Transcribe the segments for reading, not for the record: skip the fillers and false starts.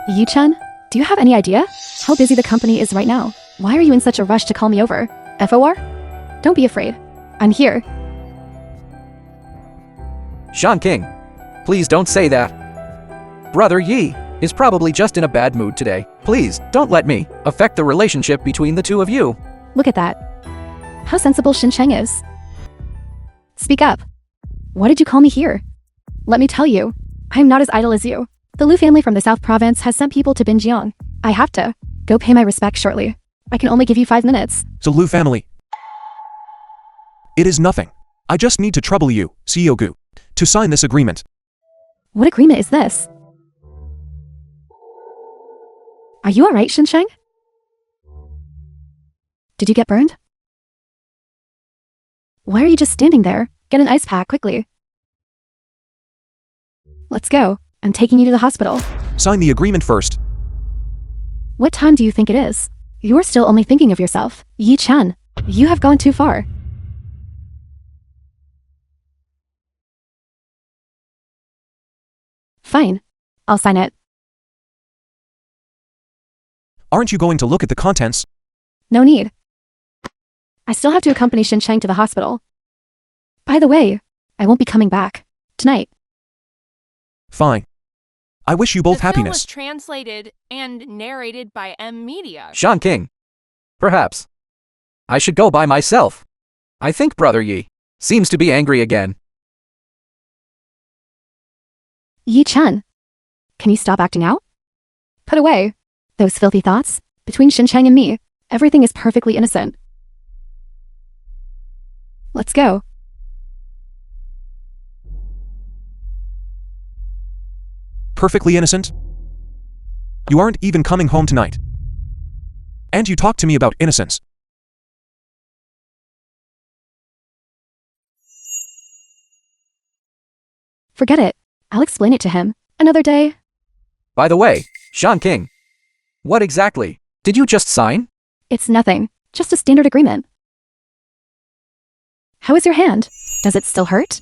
Yi-chan, do you have any idea how busy the company is right now? Why are you in such a rush to call me over? FOR? Don't be afraid. I'm here. Sean King, please don't say that. Brother Yi is probably just in a bad mood today. Please, don't let me affect the relationship between the two of you. Look at that. How sensible Chang is. Speak up. Why did you call me here? Let me tell you, I'm not as idle as you. The Lu family from the South Province has sent people to Binjiang. I have to go pay my respects shortly. I can only give you 5 minutes. The Lu family. It is nothing. I just need to trouble you, CEO Gu, to sign this agreement. What agreement is this? Are you alright, Chang? Did you get burned? Why are you just standing there? Get an ice pack quickly. Let's go. I'm taking you to the hospital. Sign the agreement first. What time do you think it is? You're still only thinking of yourself. Yi-chan, you have gone too far. Fine. I'll sign it. Aren't you going to look at the contents? No need. I still have to accompany Chang to the hospital. By the way, I won't be coming back tonight. Fine. I wish you both The film happiness. was translated and narrated by M Media. Sean King, perhaps I should go by myself. I think Brother Yi seems to be angry again. Yi-chan, can you stop acting out? Put away those filthy thoughts. Between Chang and me, everything is perfectly innocent. Let's go. Perfectly innocent? You aren't even coming home tonight. And you talk to me about innocence. Forget it. I'll explain it to him. Another day. By the way, Sean King, what exactly did you just sign? It's nothing. Just a standard agreement. How is your hand? Does it still hurt?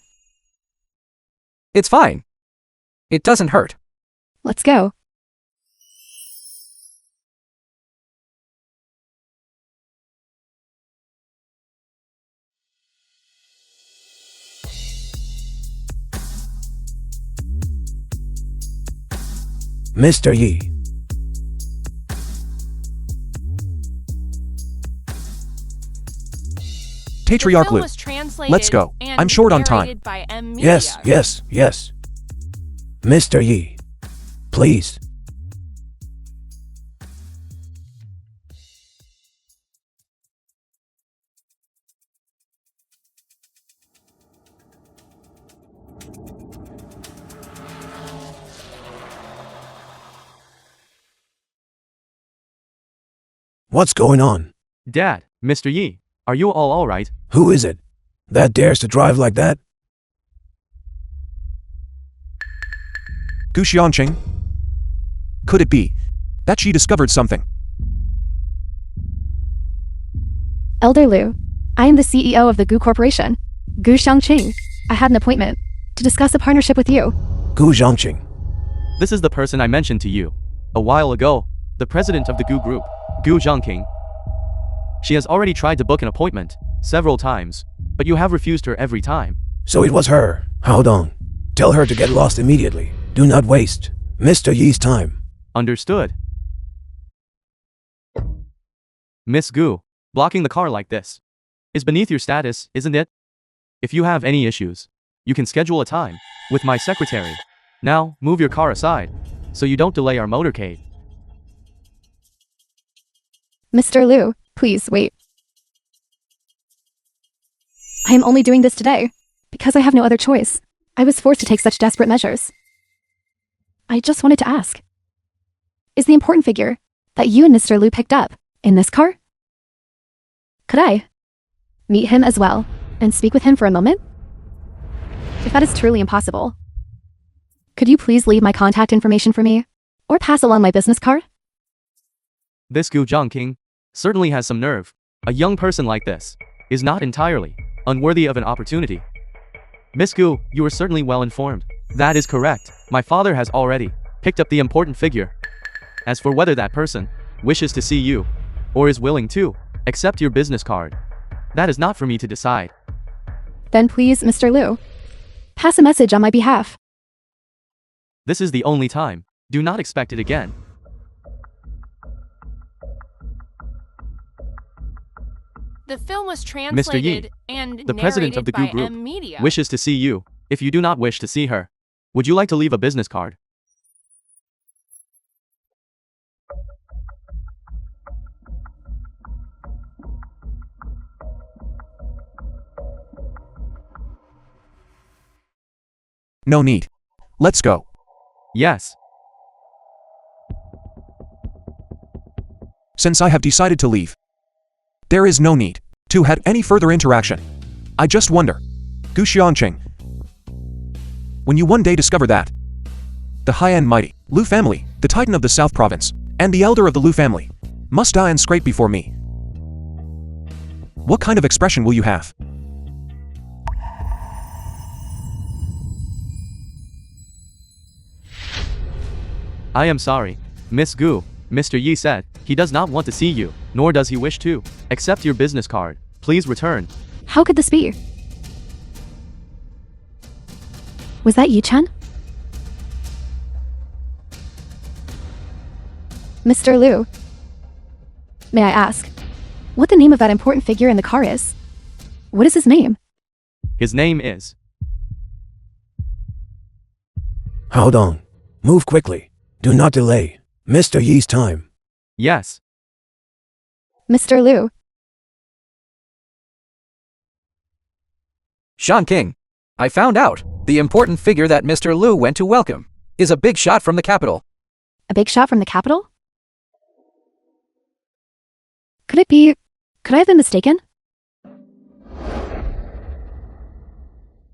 It's fine. It doesn't hurt. Let's go. Mr. Yi. Patriarch The film Lu. was translated Let's go. and I'm short on time. narrated by M Media. Yes. Mr. Yi, please. What's going on? Dad, Mr. Yi, are you all right? Who is it that dares to drive like that? Gu Xianqing? Could it be that she discovered something? Elder Lu, I am the CEO of the Gu Corporation. Gu Xiangqing. I had an appointment to discuss a partnership with you. Gu Zhangqing. This is the person I mentioned to you a while ago, the president of the Gu Group, Gu Zhangqing. She has already tried to book an appointment several times, but you have refused her every time. So it was her. Hold on. Tell her to get lost immediately. Do not waste Mr. Yi's time. Understood. Miss Gu, blocking the car like this is beneath your status, isn't it? If you have any issues, you can schedule a time with my secretary. Now, move your car aside so you don't delay our motorcade. Mr. Lu, please wait. I am only doing this today because I have no other choice. I was forced to take such desperate measures. I just wanted to ask, is the important figure that you and Mr. Lu picked up in this car? Could I meet him as well and speak with him for a moment? If that is truly impossible, could you please leave my contact information for me or pass along my business card? This Gu Zhangqing certainly has some nerve. A young person like this is not entirely unworthy of an opportunity. Miss Gu, you are certainly well informed. That is correct. My father has already picked up the important figure. As for whether that person wishes to see you, or is willing to accept your business card, that is not for me to decide. Then please, Mr. Liu, pass a message on my behalf. This is the only time. Do not expect it again. The film was Mr. translated Yi, and the president of the narrated Gu by Group, Media. wishes to see you. If you do not wish to see her, would you like to leave a business card? No need. Let's go. Yes. Since I have decided to leave, there is no need to have any further interaction. I just wonder, Gu Xianqing, when you one day discover that the high and mighty Lu family, the titan of the South Province, and the elder of the Lu family, must die and scrape before me, what kind of expression will you have? I am sorry, Miss Gu. Mr. Yi said he does not want to see you, nor does he wish to accept your business card. Please return. How could this be? Was that Yi-chan? Mr. Liu, may I ask what the name of that important figure in the car is? What is his name? His name is... Hold on. Move quickly. Do not delay. Mr. Yi's time. Yes. Mr. Liu. Sean King, I found out the important figure that Mr. Liu went to welcome is a big shot from the capital. A big shot from the capital? Could I have been mistaken?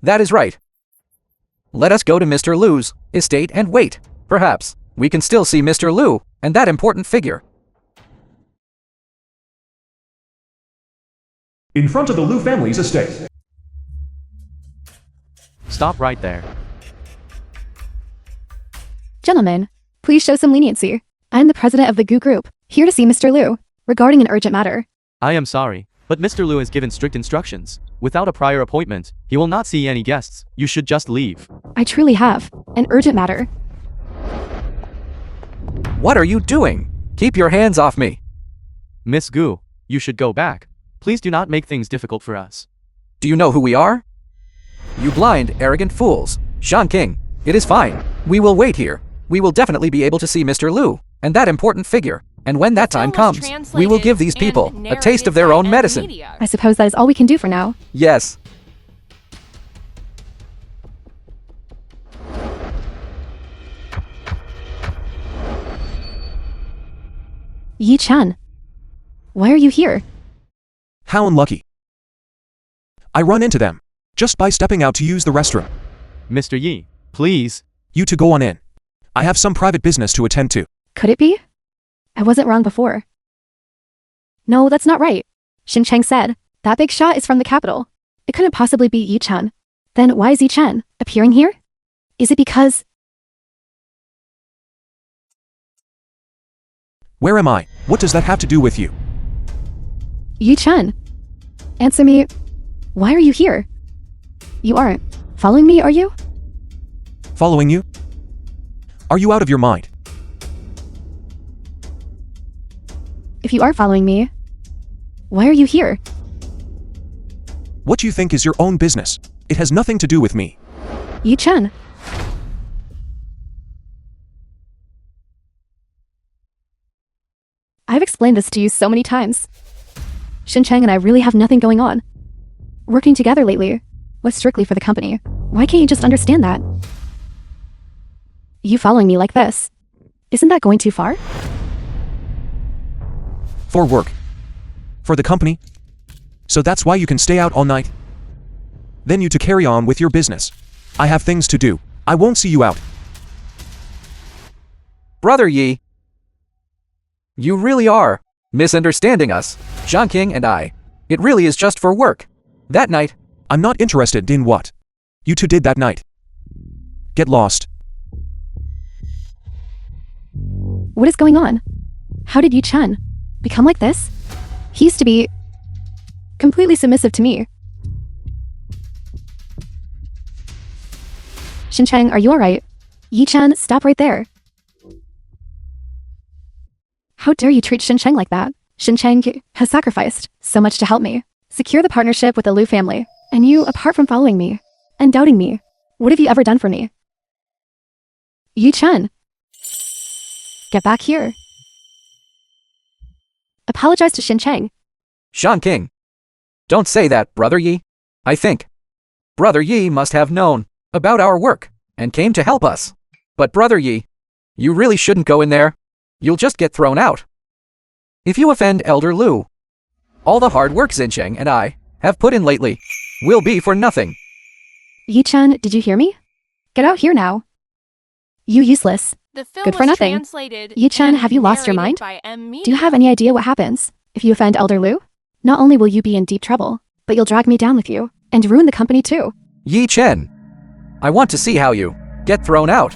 That is right. Let us go to Mr. Liu's estate and wait. Perhaps we can still see Mr. Liu and that important figure. In front of the Lu family's estate. Stop right there. Gentlemen, please show some leniency. I'm the president of the Gu Group, here to see Mr. Liu, regarding an urgent matter. I am sorry, but Mr. Liu has given strict instructions. Without a prior appointment, he will not see any guests. You should just leave. I truly have an urgent matter. What are you doing? Keep your hands off me. Miss Gu, you should go back. Please do not make things difficult for us. Do you know who we are? You blind, arrogant fools. Sean King, it is fine. We will wait here. We will definitely be able to see Mr. Liu and that important figure. And when that time Film was comes, we will give these translated people and a taste of narrated their by own medicine. Media. I suppose that is all we can do for now. Yes. Yi-chan, why are you here? How unlucky. I run into them, just by stepping out to use the restroom. Mr. Yi, please. You two go on in. I have some private business to attend to. Could it be? I wasn't wrong before. No, that's not right. Xing Cheng said, that big shot is from the capital. It couldn't possibly be Yi-chan. Then why is Yi-chan appearing here? Is it because... Where am I? What does that have to do with you? Yi-chan, answer me. Why are you here? You aren't following me, are you? Following you? Are you out of your mind? If you are following me, why are you here? What you think is your own business. It has nothing to do with me. Yi-chan. I've explained this to you so many times. Xin Cheng and I really have nothing going on. Working together lately was strictly for the company. Why can't you just understand that? You following me like this, isn't that going too far? For work. For the company. So that's why you can stay out all night. Then you to carry on with your business. I have things to do. I won't see you out. Brother Yi, you really are misunderstanding us. Sean King and I. It really is just for work. That night. I'm not interested in what you two did that night. Get lost. What is going on? How did Yi Chen become like this? He used to be completely submissive to me. Chang, are you alright? Yi Chen, stop right there. How dare you treat Chang like that? Chang has sacrificed so much to help me secure the partnership with the Liu family. And you, apart from following me and doubting me, what have you ever done for me? Yi Chen, get back here. Apologize to Chang. Shan King. Don't say that, Brother Yi. I think Brother Yi must have known about our work and came to help us. But Brother Yi, you really shouldn't go in there. You'll just get thrown out. If you offend Elder Liu, all the hard work Xincheng and I have put in lately will be for nothing. Yi Chen, did you hear me? Get out here now. You useless. The film Good for was nothing. translated Yi Chen, and have you lost your narrated mind? by M. Media. Do you have any idea what happens if you offend Elder Liu? Not only will you be in deep trouble, but you'll drag me down with you and ruin the company too. Yi Chen, I want to see how you get thrown out.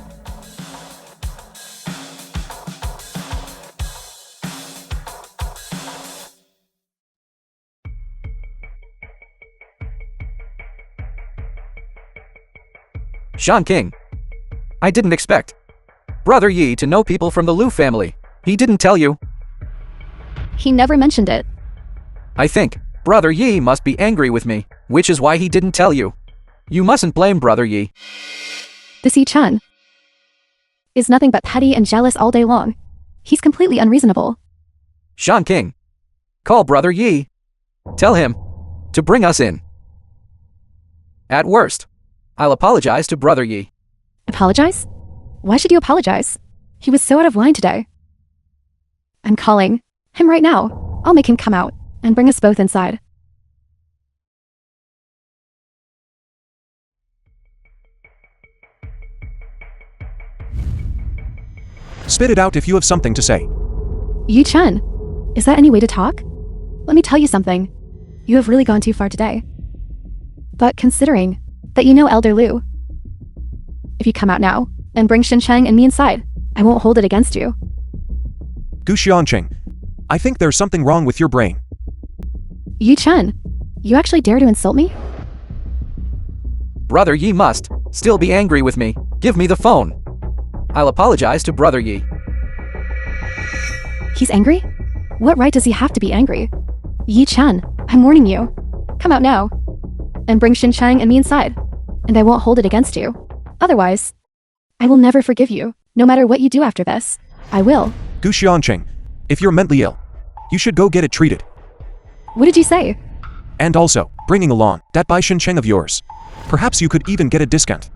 Shan King, I didn't expect Brother Yi to know people from the Liu family. He didn't tell you. He never mentioned it. I think Brother Yi must be angry with me, which is why he didn't tell you. You mustn't blame Brother Yi. This Yi Chen is nothing but petty and jealous all day long. He's completely unreasonable. Shan King, call Brother Yi. Tell him to bring us in. At worst, I'll apologize to Brother Yi. Apologize? Why should you apologize? He was so out of line today. I'm calling him right now. I'll make him come out and bring us both inside. Spit it out if you have something to say. Yi Chen, is that any way to talk? Let me tell you something. You have really gone too far today. But considering that you know Elder Liu, if you come out now and bring Chang and me inside, I won't hold it against you. Gu Xianqing, I think there's something wrong with your brain. Yi Chen, you actually dare to insult me? Brother Yi must still be angry with me. Give me the phone. I'll apologize to Brother Yi. He's angry? What right does he have to be angry? Yi Chen, I'm warning you. Come out now and bring Chang and me inside, and I won't hold it against you. Otherwise, I will never forgive you, no matter what you do after this. I will. Gu Xianqing, if you're mentally ill, you should go get it treated. What did you say? And also, bringing along that Bai Cheng of yours. Perhaps you could even get a discount.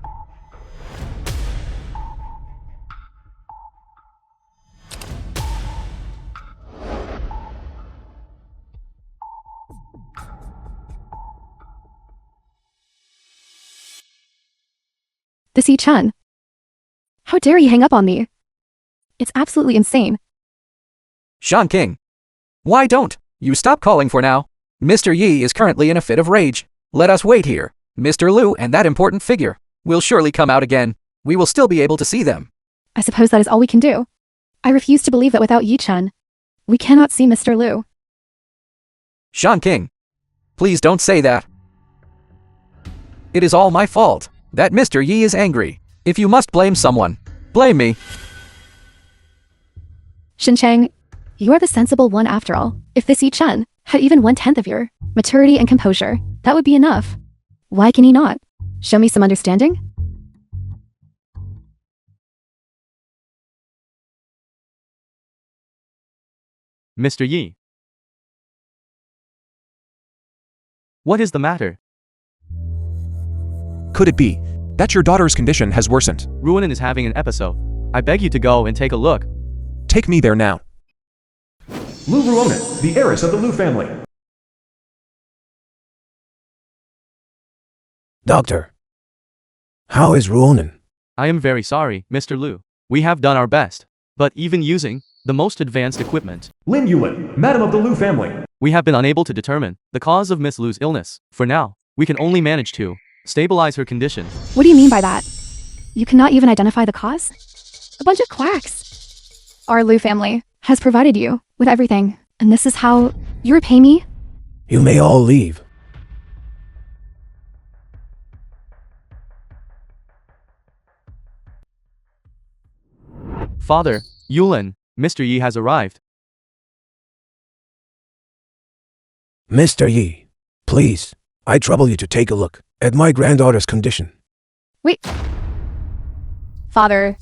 This Yi Chen. How dare he hang up on me? It's absolutely insane. Shan King, why don't you stop calling for now? Mr. Yi is currently in a fit of rage. Let us wait here. Mr. Liu and that important figure will surely come out again. We will still be able to see them. I suppose that is all we can do. I refuse to believe that without Yi Chen, we cannot see Mr. Liu. Shan King, please don't say that. It is all my fault that Mr. Yi is angry. If you must blame someone, blame me. Chang, you are the sensible one after all. If this Yi Chen had even 1/10 of your maturity and composure, that would be enough. Why can he not? Show me some understanding? Mr. Yi. What is the matter? Could it be that your daughter's condition has worsened? Ruonan is having an episode. I beg you to go and take a look. Take me there now. Lu Ruonan, the heiress of the Liu family. Doctor, how is Ruonan? I am very sorry, Mr. Liu. We have done our best. But even using the most advanced equipment, Lin Yulin, madam of the Liu family. we have been unable to determine the cause of Miss Lu's illness. For now, we can only manage to stabilize her condition. What do you mean by that? You cannot even identify the cause? A bunch of quacks. Our Lu family has provided you with everything, and this is how you repay me? You may all leave. Father, Yulin, Mr. Yi has arrived. Mr. Yi, please, I trouble you to take a look at my granddaughter's condition. Wait. Father.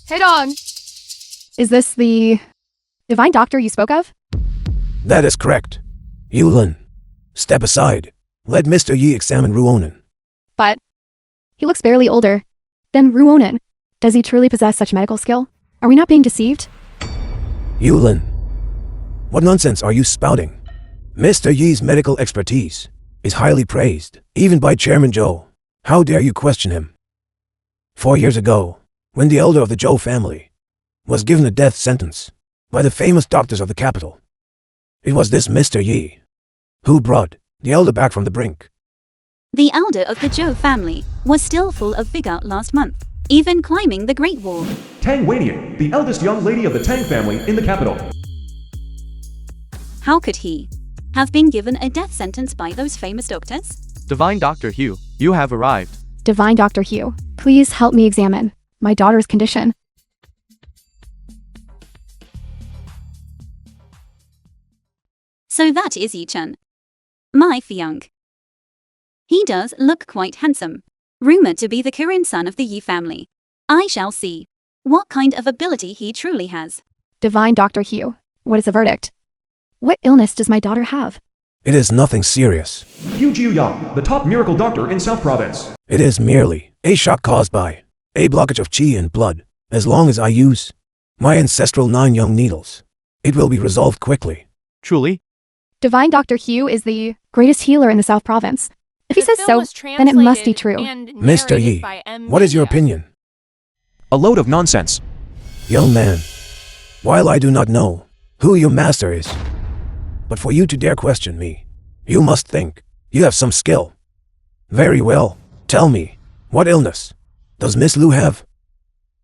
Hey, dog. Is this the divine doctor you spoke of? That is correct. Yulin, step aside. Let Mr. Yi examine Ruonin. But he looks barely older than Ruonin. Does he truly possess such medical skill? Are we not being deceived? Yulin, what nonsense are you spouting? Mr. Yi's medical expertise is highly praised, even by Chairman Zhou. How dare you question him? 4 years ago, when the elder of the Zhou family was given a death sentence by the famous doctors of the capital, it was this Mr. Yi who brought the elder back from the brink. The elder of the Zhou family was still full of vigor last month, even climbing the Great Wall. Tang Weinian, the eldest young lady of the Tang family in the capital. How could he have been given a death sentence by those famous doctors? Divine Dr. Hugh, you have arrived. Divine Dr. Hugh, please help me examine my daughter's condition. So that is Yi-chan, my fiancé. He does look quite handsome, rumored to be the Korean son of the Yi family. I shall see what kind of ability he truly has. Divine Dr. Hugh, what is the verdict? What illness does my daughter have? It is nothing serious. Hu Jiuyang, the top miracle doctor in South Province. It is merely a shock caused by a blockage of qi in blood. As long as I use my ancestral 9 young needles, it will be resolved quickly. Truly? Divine Dr. Hugh is the greatest healer in the South Province. If he The says film so, was then it must be translated true. and Mr. narrated Yi, by M. what is your Media. opinion? A load of nonsense. Young man, while I do not know who your master is, but for you to dare question me, you must think you have some skill. Very well, tell me, what illness does Miss Lu have?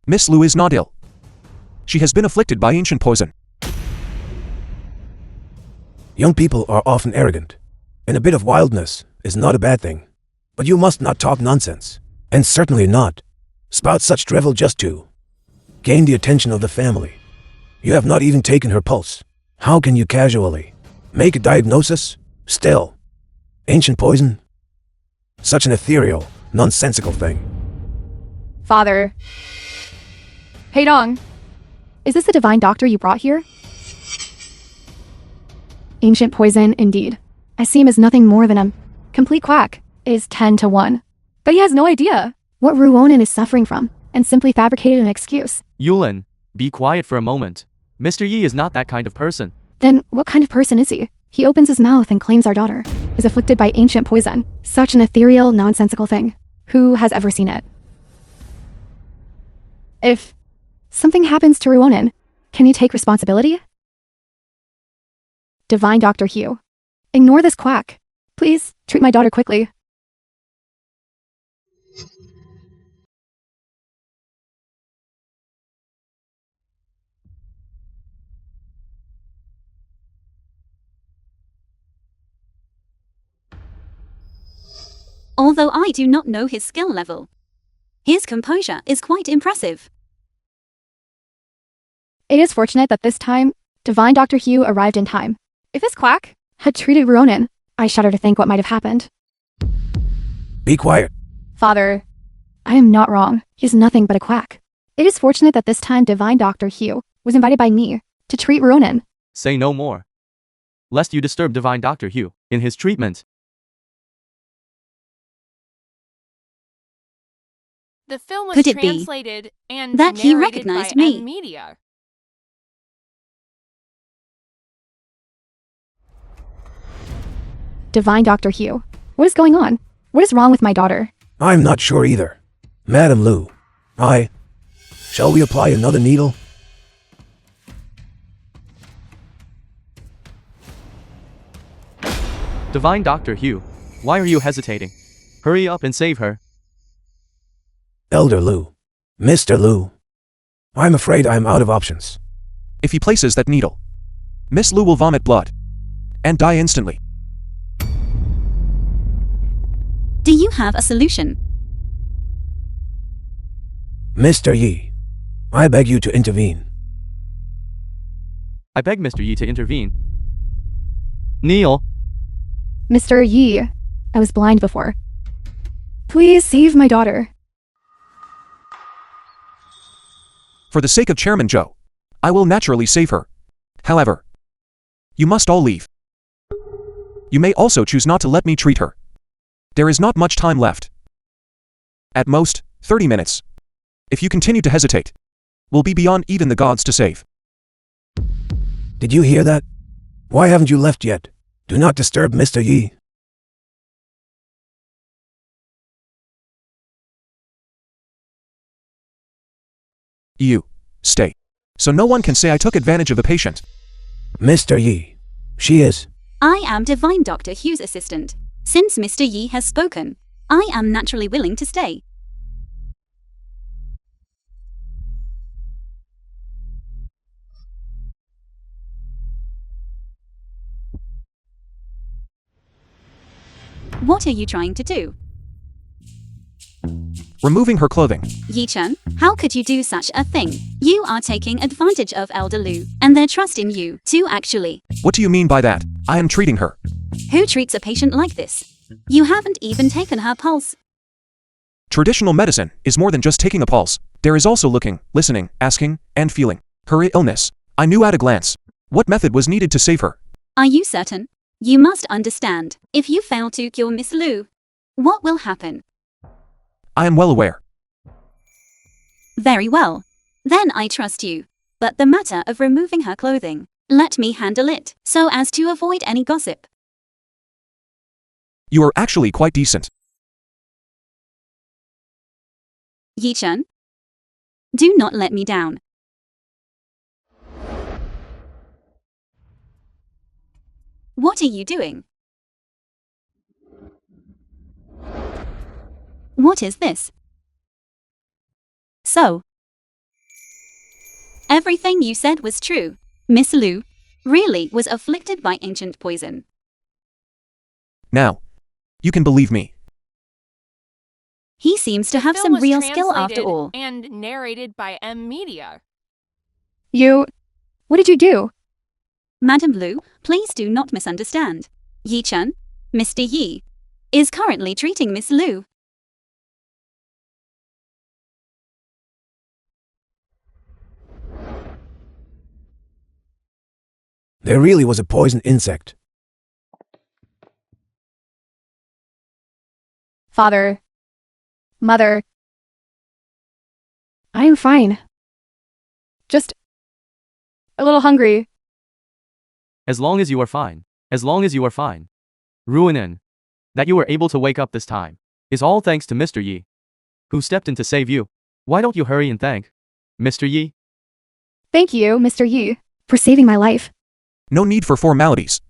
Miss Lu is not ill. She has been afflicted by ancient poison. Young people are often arrogant, and a bit of wildness is not a bad thing. But you must not talk nonsense, and certainly not spout such drivel just to gain the attention of the family. You have not even taken her pulse. How can you casually make a diagnosis? Still, ancient poison? Such an ethereal, nonsensical thing. Father. Hey, Dong. Is this the divine doctor you brought here? Ancient poison, indeed. I see him as nothing more than a complete quack. It is 10 to 1. But he has no idea what Ruonin is suffering from, and simply fabricated an excuse. Yulin, be quiet for a moment. Mr. Yi is not that kind of person. Then what kind of person is he? He opens his mouth and claims our daughter is afflicted by ancient poison. Such an ethereal, nonsensical thing. Who has ever seen it? If something happens to Ruonin, can you take responsibility? Divine Dr. Hugh, ignore this quack. Please, treat my daughter quickly. Although I do not know his skill level, his composure is quite impressive. It is fortunate that this time, Divine Dr. Hugh arrived in time. If this quack had treated Ruonin, I shudder to think what might have happened. Be quiet. Father, I am not wrong. He is nothing but a quack. It is fortunate that this time Divine Dr. Hugh was invited by me to treat Ruonin. Say no more, lest you disturb Divine Dr. Hugh in his treatment. The film was Could it be translated and that he narrated recognized by me? M. Media. Divine Dr. Hugh, what is going on? What is wrong with my daughter? I'm not sure either. Madam Lu, shall we apply another needle? Divine Dr. Hugh, why are you hesitating? Hurry up and save her. Elder Lu, Mr. Lu, I'm afraid I'm out of options. If he places that needle, Miss Lu will vomit blood and die instantly. Do you have a solution? Mr. Yi, I beg you to intervene. I beg Mr. Yi to intervene. Kneel. Mr. Yi, I was blind before. Please save my daughter. For the sake of Chairman Zhou, I will naturally save her. However, you must all leave. You may also choose not to let me treat her. There is not much time left. At most, 30 minutes. If you continue to hesitate, we'll be beyond even the gods to save. Did you hear that? Why haven't you left yet? Do not disturb Mr. Yi. You, stay. So no one can say I took advantage of the patient. Mr. Yi, she is. I am Divine Dr. Hugh's assistant. Since Mr. Yi has spoken, I am naturally willing to stay. What are you trying to do? Removing her clothing. Yi-chan, how could you do such a thing? You are taking advantage of Elder Lu and their trust in you, too actually. What do you mean by that? I am treating her. Who treats a patient like this? You haven't even taken her pulse. Traditional medicine is more than just taking a pulse. There is also looking, listening, asking, and feeling. Her illness, I knew at a glance. What method was needed to save her? Are you certain? You must understand, if you fail to cure Miss Lu, what will happen? I am well aware. Very well. Then I trust you. But the matter of removing her clothing, let me handle it, so as to avoid any gossip. You are actually quite decent. Yi-chan, do not let me down. What are you doing? What is this? So, everything you said was true. Miss Lu really was afflicted by ancient poison. Now, You can believe me. He seems to have Film some was real skill after translated all. And narrated by Media. What did you do? Madam Lu, please do not misunderstand. Yi-chan, Mr. Yi, is currently treating Miss Lu. There really was a poison insect. Father. Mother. I am fine. Just a little hungry. As long as you are fine. As long as you are fine. Ruinen. That you were able to wake up this time is all thanks to Mr. Yi, who stepped in to save you. Why don't you hurry and thank Mr. Yi? Thank you, Mr. Yi, for saving my life. No need for formalities.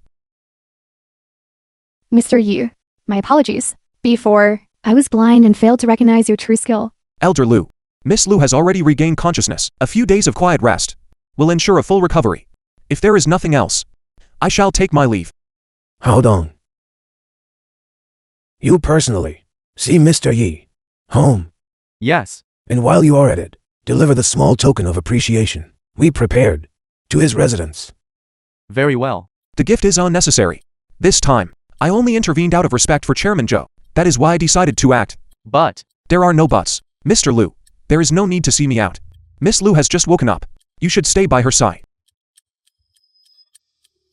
Mr. Yi, my apologies. Before, I was blind and failed to recognize your true skill. Elder Lu. Miss Lu has already regained consciousness. A few days of quiet rest will ensure a full recovery. If there is nothing else, I shall take my leave. Hold on. You personally, see Mr. Yi home. Yes. And while you are at it, deliver the small token of appreciation we prepared to his residence. Very well. The gift is unnecessary. This time, I only intervened out of respect for Chairman Zhou. That is why I decided to act. But There are no buts. Mr. Lu, there is no need to see me out. Miss Lu has just woken up. You should stay by her side.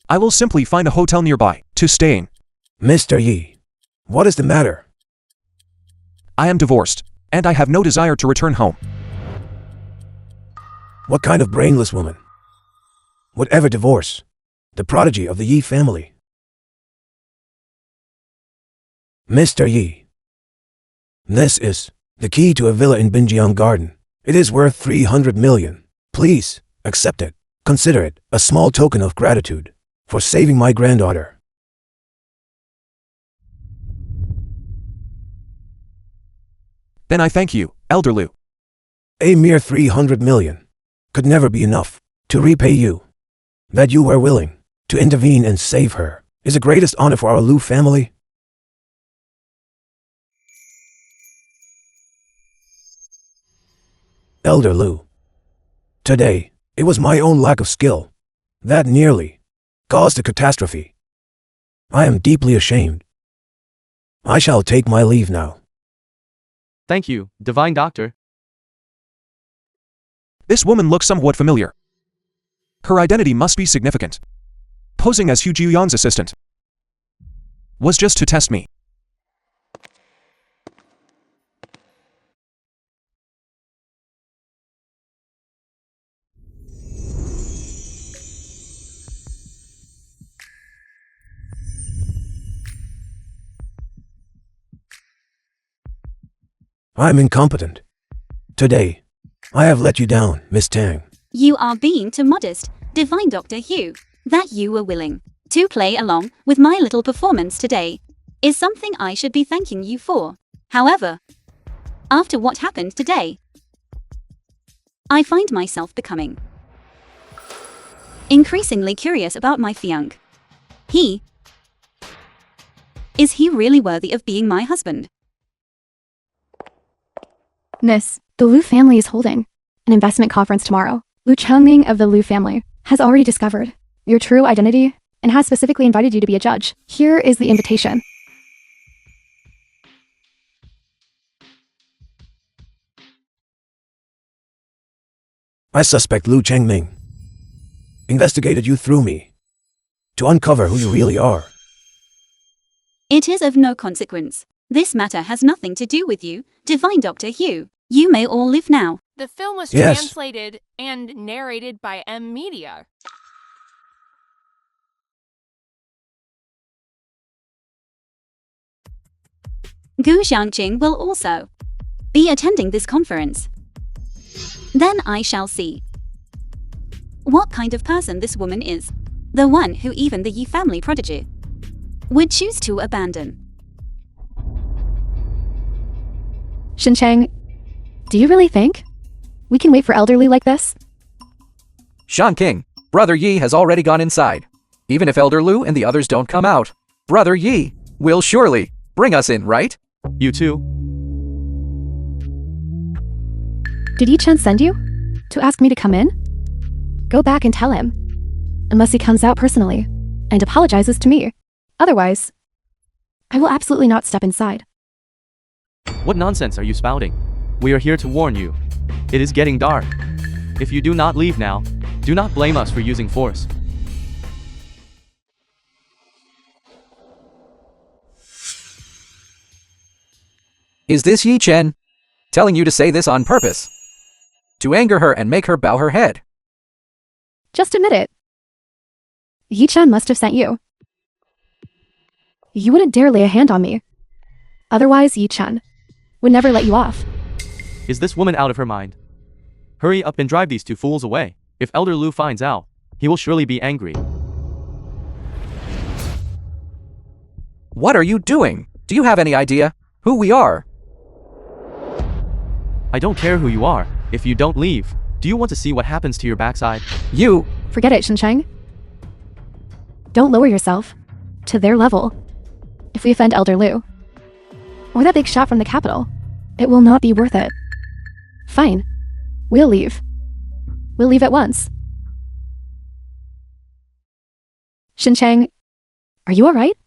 I will simply find a hotel nearby to stay in. Mr. Yi, what is the matter? I am divorced, and I have no desire to return home. What kind of brainless woman would ever divorce the prodigy of the Yi family? Mr. Yi, this is the key to a villa in Binjiang Garden. It is worth 300 million. Please, accept it. Consider it a small token of gratitude for saving my granddaughter. Then I thank you, Elder Lu. A mere 300 million could never be enough to To repay you, that you were willing to intervene and save her, is the greatest honor for our Lu family. Elder Lu, today, it was my own lack of skill that nearly caused a catastrophe. I am deeply ashamed. I shall take my leave now. Thank you, Divine Doctor. This woman looks somewhat familiar. Her identity must be significant. Posing as Hu Jiuyan's assistant was just to test me. I'm incompetent. Today, I have let you down, Miss Tang. You are being too modest, Divine Dr. Hu. That you were willing to play along with my little performance today is something I should be thanking you for. However, after what happened today, I find myself becoming increasingly curious about my fiancé. Is he really worthy of being my husband? Miss, the Lu family is holding an investment conference tomorrow. Lu Changming of the Lu family has already discovered your true identity and has specifically invited you to be a judge. Here is the invitation. I suspect Lu Changming investigated you through me to uncover who you really are. It is of no consequence. This matter has nothing to do with you, Divine Dr. Hu. You may all leave now. The film was Yes. translated and narrated by Media. Gu Xiangqing will also be attending this conference. Then I shall see what kind of person this woman is. The one who even the Yi family prodigy would choose to abandon. Chang, do you really think we can wait for elderly like this? Shan King, Brother Yi has already gone inside. Even if Elder Lu and the others don't come out, Brother Yi will surely bring us in, right? You too? Did Yi Chen send you to ask me to come in? Go back and tell him, unless he comes out personally and apologizes to me. Otherwise, I will absolutely not step inside. What nonsense are you spouting? We are here to warn you. It is getting dark. If you do not leave now, do not blame us for using force. Is this Yi Chen telling you to say this on purpose? To anger her and make her bow her head? Just admit it. Yi Chen must have sent you. You wouldn't dare lay a hand on me. Otherwise, Yi Chen would never let you off. Is this woman out of her mind? Hurry up and drive these two fools away. If Elder Lu finds out, he will surely be angry. What are you doing? Do you have any idea who we are? I don't care who you are. If you don't leave, do you want to see what happens to your backside? You... Forget it, Chang. Don't lower yourself to their level. If we offend Elder Lu, or that big shot from the capital, it will not be worth it. Fine. We'll leave. We'll leave at once. Chang, are you alright?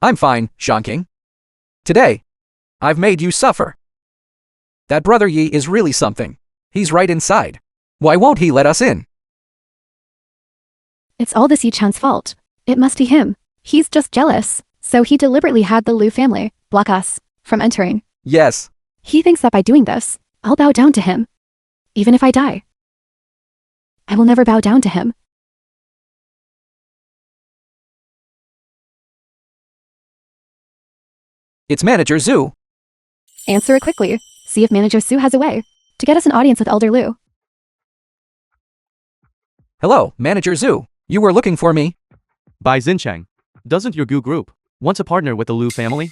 I'm fine, Shan King. Today, I've made you suffer. That Brother Yi is really something. He's right inside. Why won't he let us in? It's all this Yi Chan's fault. It must be him. He's just jealous. So he deliberately had the Lu family block us from entering. Yes. He thinks that by doing this, I'll bow down to him. Even if I die. I will never bow down to him. It's Manager Zhu. Answer it quickly. See if Manager Su has a way to get us an audience with Elder Lu. Hello, Manager Zhu. You were looking for me? By Xincheng. Doesn't your Gu group want to partner with the Lu family?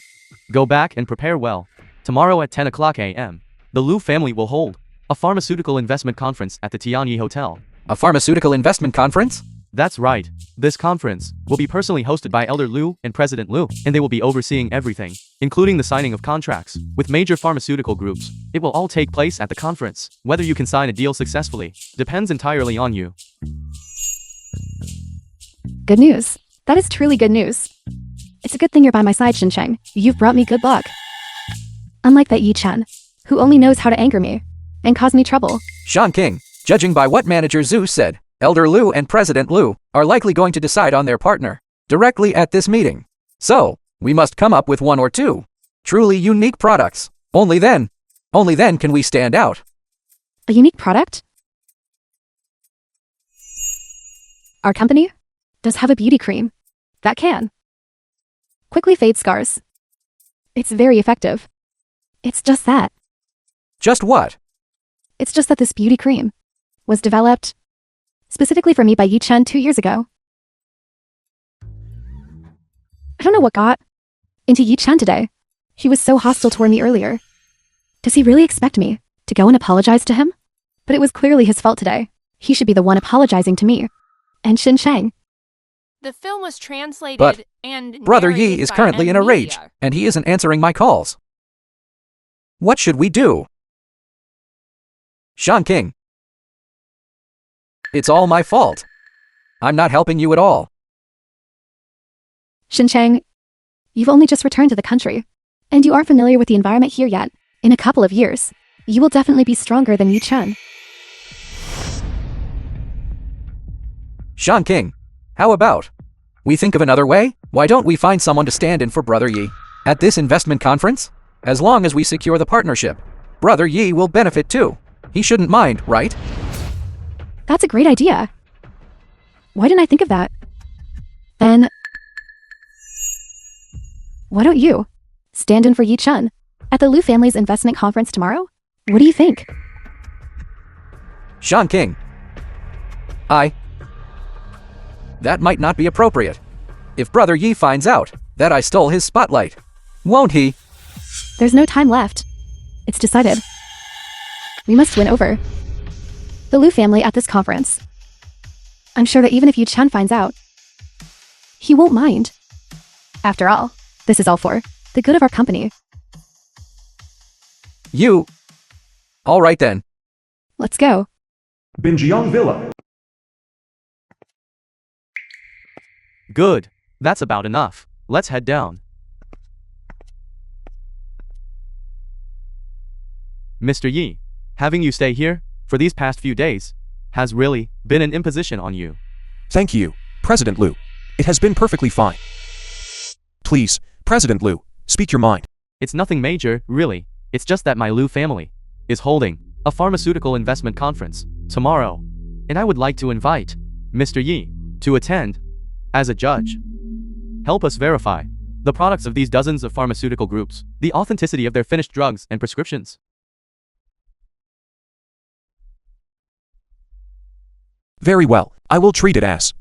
Go back and prepare well. Tomorrow at 10 o'clock a.m., the Lu family will hold a pharmaceutical investment conference at the Tianyi Hotel. A pharmaceutical investment conference? That's right. This conference will be personally hosted by Elder Liu and President Liu, and they will be overseeing everything, including the signing of contracts with major pharmaceutical groups. It will all take place at the conference. Whether you can sign a deal successfully depends entirely on you. Good news. That is truly good news. It's a good thing you're by my side, Chang. You've brought me good luck. Unlike that Yi Chen, who only knows how to anger me and cause me trouble. King, judging by what Manager Zhu said, Elder Liu and President Liu are likely going to decide on their partner directly at this meeting. So, we must come up with one or two truly unique products. Only then can we stand out. A unique product? Our company does have a beauty cream that can quickly fade scars. It's very effective. It's just that. Just what? It's just that this beauty cream was developed specifically for me by Yi Chen 2 years ago. I don't know what got into Yi Chen today. He was so hostile toward me earlier. Does he really expect me to go and apologize to him? But it was clearly his fault today. He should be the one apologizing to me. And Chang. The film was translated But and Brother Yi narrated is by currently in a rage, Media. and he isn't answering my calls. What should we do? King. It's all my fault. I'm not helping you at all. Chang, you've only just returned to the country, and you aren't familiar with the environment here yet. In a couple of years, you will definitely be stronger than Yi Chen. King, how about we think of another way? Why don't we find someone to stand in for Brother Yi at this investment conference? As long as we secure the partnership, Brother Yi will benefit too. He shouldn't mind, right? That's a great idea. Why didn't I think of that? Then, why don't you stand in for Yi Chen at the Liu family's investment conference tomorrow? What do you think? King. That might not be appropriate. If Brother Yi finds out that I stole his spotlight, won't he? There's no time left. It's decided. We must win over the Liu family at this conference. I'm sure that even if Yi Chen finds out, he won't mind. After all, this is all for the good of our company. All right then. Let's go. Binjiang Villa. Good. That's about enough. Let's head down. Mr. Yi, having you stay here for these past few days has really been an imposition on you. Thank you, President Liu. It has been perfectly fine. Please, President Liu, speak your mind. It's nothing major, really. It's just that my Liu family is holding a pharmaceutical investment conference tomorrow, and I would like to invite Mr. Yi to attend as a judge. Help us verify the products of these dozens of pharmaceutical groups, the authenticity of their finished drugs and prescriptions. Very well, I will treat it as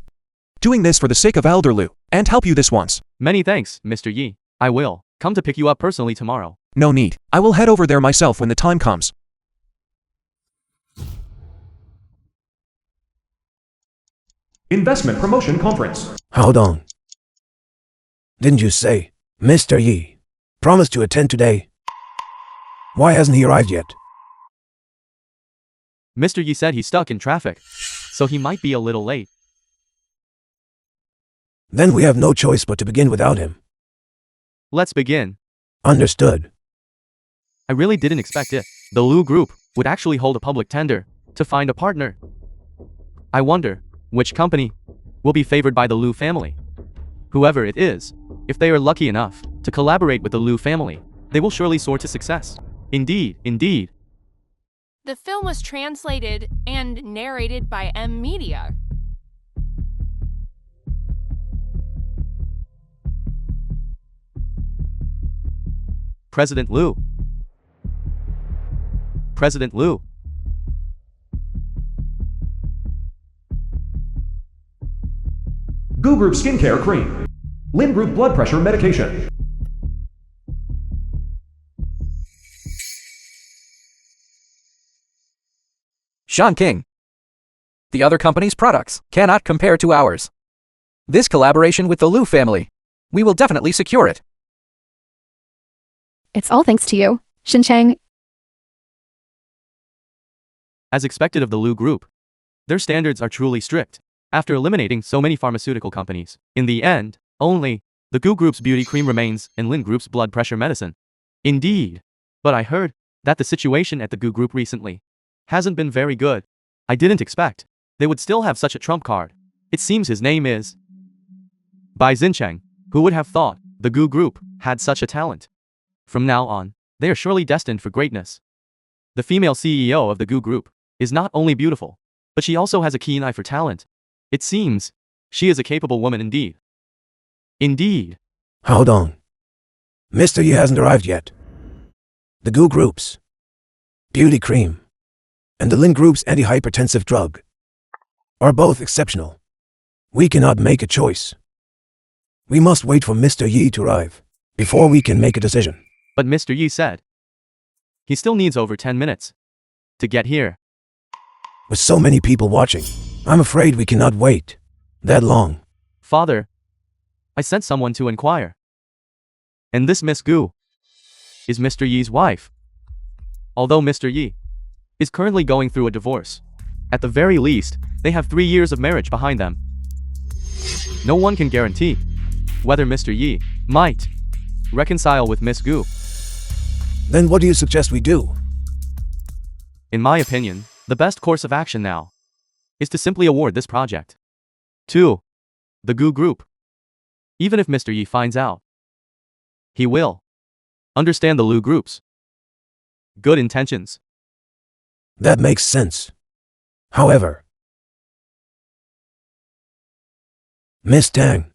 doing this for the sake of Elder Liu, and help you this once. Many thanks, Mr. Yi. I will come to pick you up personally tomorrow. No need. I will head over there myself when the time comes. Investment Promotion Conference. Hold on. Didn't you say Mr. Yi promised to attend today? Why hasn't he arrived yet? Mr. Yi said he's stuck in traffic, so he might be a little late. Then we have no choice but to begin without him. Let's begin. Understood. I really didn't expect it. The Liu Group would actually hold a public tender to find a partner. I wonder which company will be favored by the Liu family. Whoever it is, if they are lucky enough to collaborate with the Liu family, they will surely soar to success. Indeed, indeed. The film was translated and narrated by Media. President Liu. President Liu. Goo Group Skincare Cream. Lin Group Blood Pressure Medication. King. The other company's products cannot compare to ours. This collaboration with the Lu family, we will definitely secure it. It's all thanks to you, Chang. As expected of the Lu Group, their standards are truly strict. After eliminating so many pharmaceutical companies, in the end, only the Gu Group's beauty cream remains and Lin Group's blood pressure medicine. Indeed. But I heard that the situation at the Gu Group recently hasn't been very good. I didn't expect they would still have such a trump card. It seems his name is Bai Xincheng. Who would have thought the Gu Group had such a talent? From now on, they are surely destined for greatness. The female CEO of the Gu Group is not only beautiful, but she also has a keen eye for talent. It seems she is a capable woman indeed. Indeed. Hold on. Mr. Yi hasn't arrived yet. The Gu Group's beauty cream and the Lin Group's antihypertensive drug are both exceptional. We cannot make a choice. We must wait for Mr. Yi to arrive before we can make a decision. But Mr. Yi said he still needs over 10 minutes to get here. With so many people watching, I'm afraid we cannot wait that long. Father, I sent someone to inquire. And this Miss Gu is Mr. Yi's wife. Although Mr. Yi is currently going through a divorce, at the very least, they have 3 years of marriage behind them. No one can guarantee whether Mr. Yi might reconcile with Miss Gu. Then what do you suggest we do? In my opinion, the best course of action now is to simply award this project to the Gu Group. Even if Mr. Yi finds out, he will understand the Lu Group's good intentions. That makes sense. However, Miss Tang,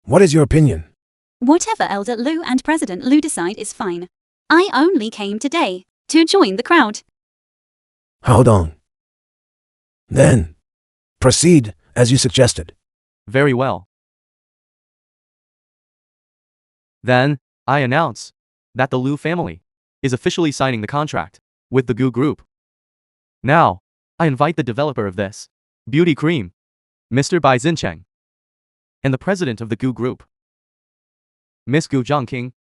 what is your opinion? Whatever Elder Lu and President Lu decide is fine. I only came today to join the crowd. Hold on. Then, proceed as you suggested. Very well. Then, I announce that the Lu family is officially signing the contract with the Gu Group. Now, I invite the developer of this beauty cream, Mr. Bai Xincheng, and the president of the Gu Group, Miss Gu Zhangqing,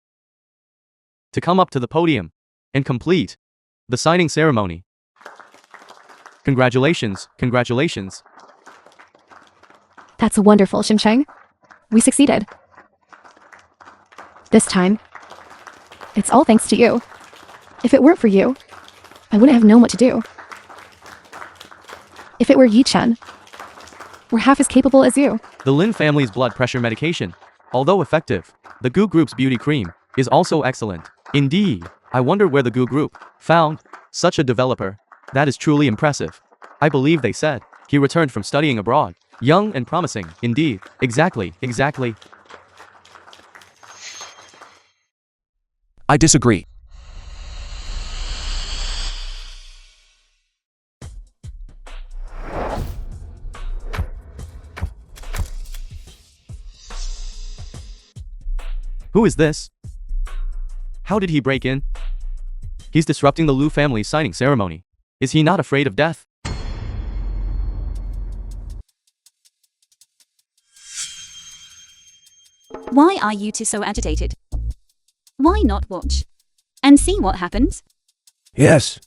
to come up to the podium and complete the signing ceremony. Congratulations, congratulations. That's wonderful, Chang. We succeeded. This time, it's all thanks to you. If it weren't for you, I wouldn't have known what to do. If it were Yi Chen, we're half as capable as you. The Lin family's blood pressure medication, although effective, the Gu Group's beauty cream is also excellent. Indeed, I wonder where the Gu Group found such a developer. That is truly impressive. I believe they said he returned from studying abroad. Young and promising, indeed. Exactly. I disagree. Who is this? How did he break in? He's disrupting the Lu family's signing ceremony. Is he not afraid of death? Why are you two so agitated? Why not watch and see what happens? Yes.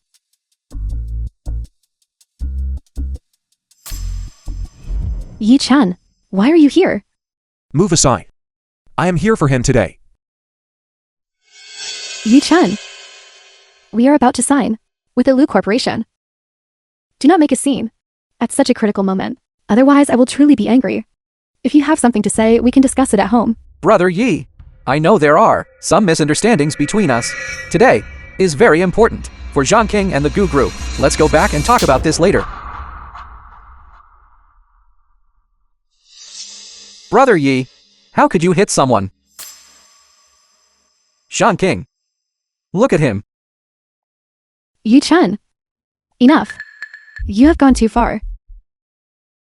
Yi Chen, why are you here? Move aside. I am here for him today. Yi Chen, we are about to sign with the Lu Corporation. Do not make a scene at such a critical moment. Otherwise, I will truly be angry. If you have something to say, we can discuss it at home. Brother Yi, I know there are some misunderstandings between us. Today is very important for Zhangqing and the Gu Group. Let's go back and talk about this later. Brother Yi, how could you hit someone? Zhangqing, look at him. Yi Chen, enough. You have gone too far.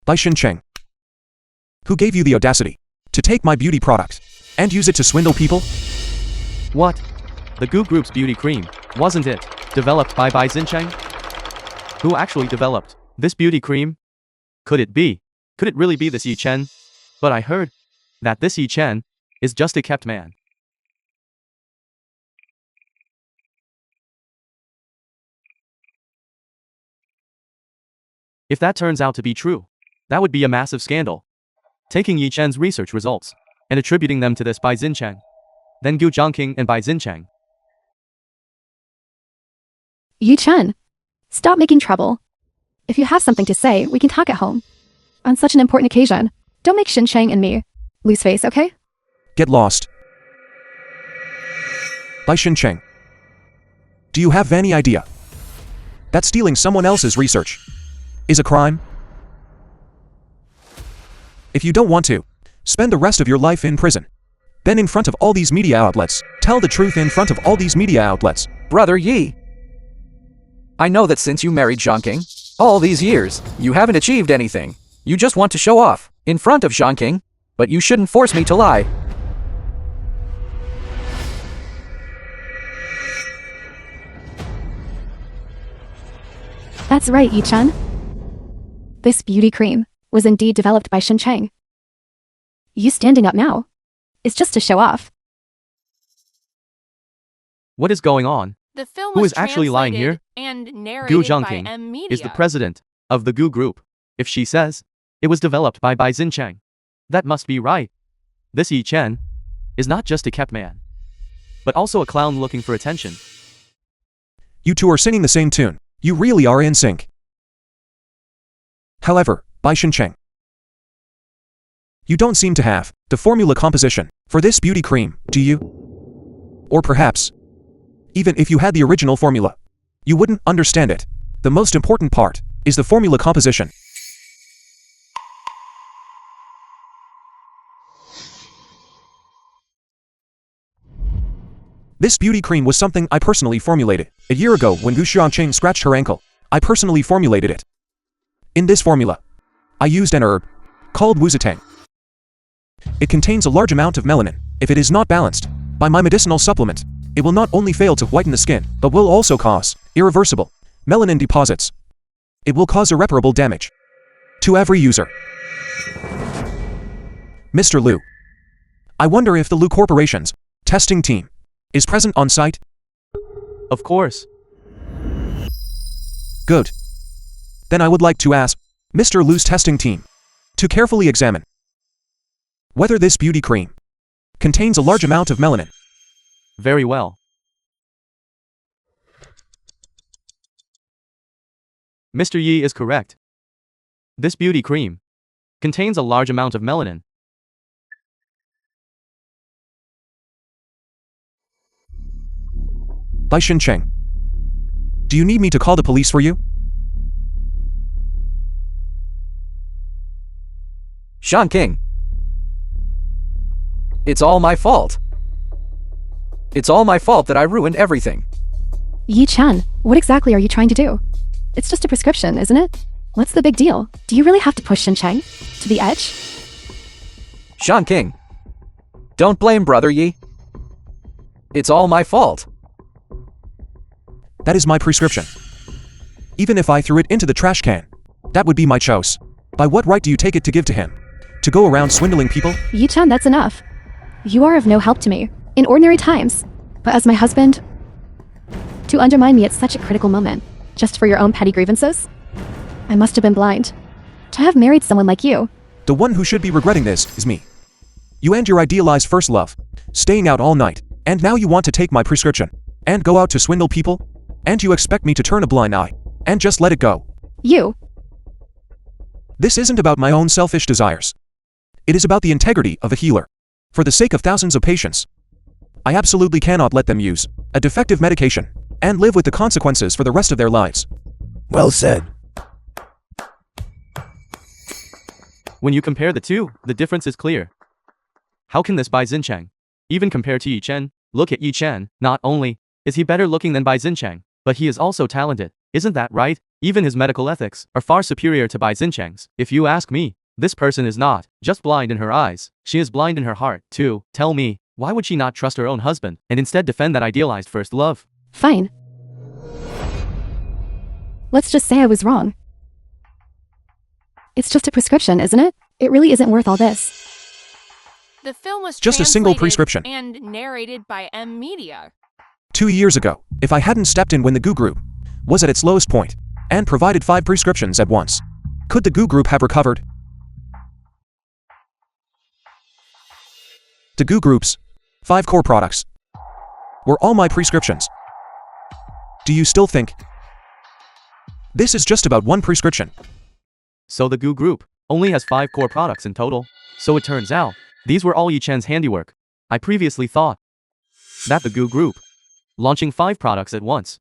Bai Xincheng. Who gave you the audacity to take my beauty products and use it to swindle people? What? The Gu Group's beauty cream, wasn't it developed by Bai Xincheng? Who actually developed This beauty cream? Could it be? Could it really be this Yi Chen? But I heard that this Yi Chen is just a kept man. If that turns out to be true, that would be a massive scandal. Taking Yi Chen's research results and attributing them to this Bai Xincheng, then Gu Zhangqing and Bai Xincheng. Yi Chen, stop making trouble. If you have something to say, we can talk at home. On such an important occasion, don't make Xincheng and me lose face, okay? Get lost. Bai Xincheng. Do you have any idea that stealing someone else's research is a crime? If you don't want to spend the rest of your life in prison, then in front of all these media outlets, tell the truth in front of all these media outlets. Brother Yi, I know that since you married Zhangqing, all these years, you haven't achieved anything. You just want to show off in front of Zhangqing, but you shouldn't force me to lie. That's right, Yi Chen. This beauty cream was indeed developed by Xincheng. You standing up now is just to show off. What is going on? The film Who was is actually lying translated here? and Gu narrated by Zhangqing M Media. is the president of the Gu Group. If she says it was developed by Bai Xincheng, that must be right. This Yi Chen is not just a kept man, but also a clown looking for attention. You two are singing the same tune. You really are in sync. However, Bai Xincheng, you don't seem to have the formula composition for this beauty cream, do you? Or perhaps, even if you had the original formula, you wouldn't understand it. The most important part is the formula composition. This beauty cream was something I personally formulated. A year ago when Gu Xiangqing scratched her ankle, I personally formulated it. In this formula, I used an herb called wuzitang. It contains a large amount of melanin. If it is not balanced by my medicinal supplement, it will not only fail to whiten the skin, but will also cause irreversible melanin deposits. It will cause irreparable damage to every user. Mr. Liu, I wonder if the Liu Corporation's testing team is present on site? Of course. Good. Then I would like to ask Mr. Liu's testing team to carefully examine whether this beauty cream contains a large amount of melanin. Very well. Mr. Yi is correct. This beauty cream contains a large amount of melanin. Bai Xincheng, do you need me to call the police for you? Zhangqing, it's all my fault. It's all my fault that I ruined everything. Yi Chen, what exactly are you trying to do? It's just a prescription, isn't it? What's the big deal? Do you really have to push Xincheng to the edge? Zhangqing, don't blame Brother Yi. It's all my fault. That is my prescription. Even if I threw it into the trash can, that would be my choice. By what right do you take it to give to him? To go around swindling people? Yi Chen, that's enough. You are of no help to me in ordinary times, but as my husband, to undermine me at such a critical moment, just for your own petty grievances? I must have been blind. To have married someone like you. The one who should be regretting this is me. You and your idealized first love, staying out all night, and now you want to take my prescription and go out to swindle people? And you expect me to turn a blind eye and just let it go? You. This isn't about my own selfish desires. It is about the integrity of a healer. For the sake of thousands of patients, I absolutely cannot let them use a defective medication and live with the consequences for the rest of their lives. Well said. When you compare the two, the difference is clear. How can this Bai Xincheng even compare to Yi Chen? Look at Yi Chen. Not only is he better looking than Bai Xincheng, but he is also talented. Isn't that right? Even his medical ethics are far superior to Bai Xincheng's. If you ask me, this person is not just blind in her eyes, she is blind in her heart, too. Tell me, why would she not trust her own husband and instead defend that idealized first love? Fine. Let's just say I was wrong. It's just a prescription, isn't it? It really isn't worth all this. The film was Just a single translated prescription. and narrated by M Media. 2 years ago, if I hadn't stepped in when the Goo Group was at its lowest point and provided 5 prescriptions at once, could the Goo Group have recovered? The Goo Group's 5 core products were all my prescriptions. Do you still think this is just about one prescription? So the Goo Group only has 5 core products in total. So it turns out, these were all Yi Chen's handiwork. I previously thought that the Goo Group launching 5 products at once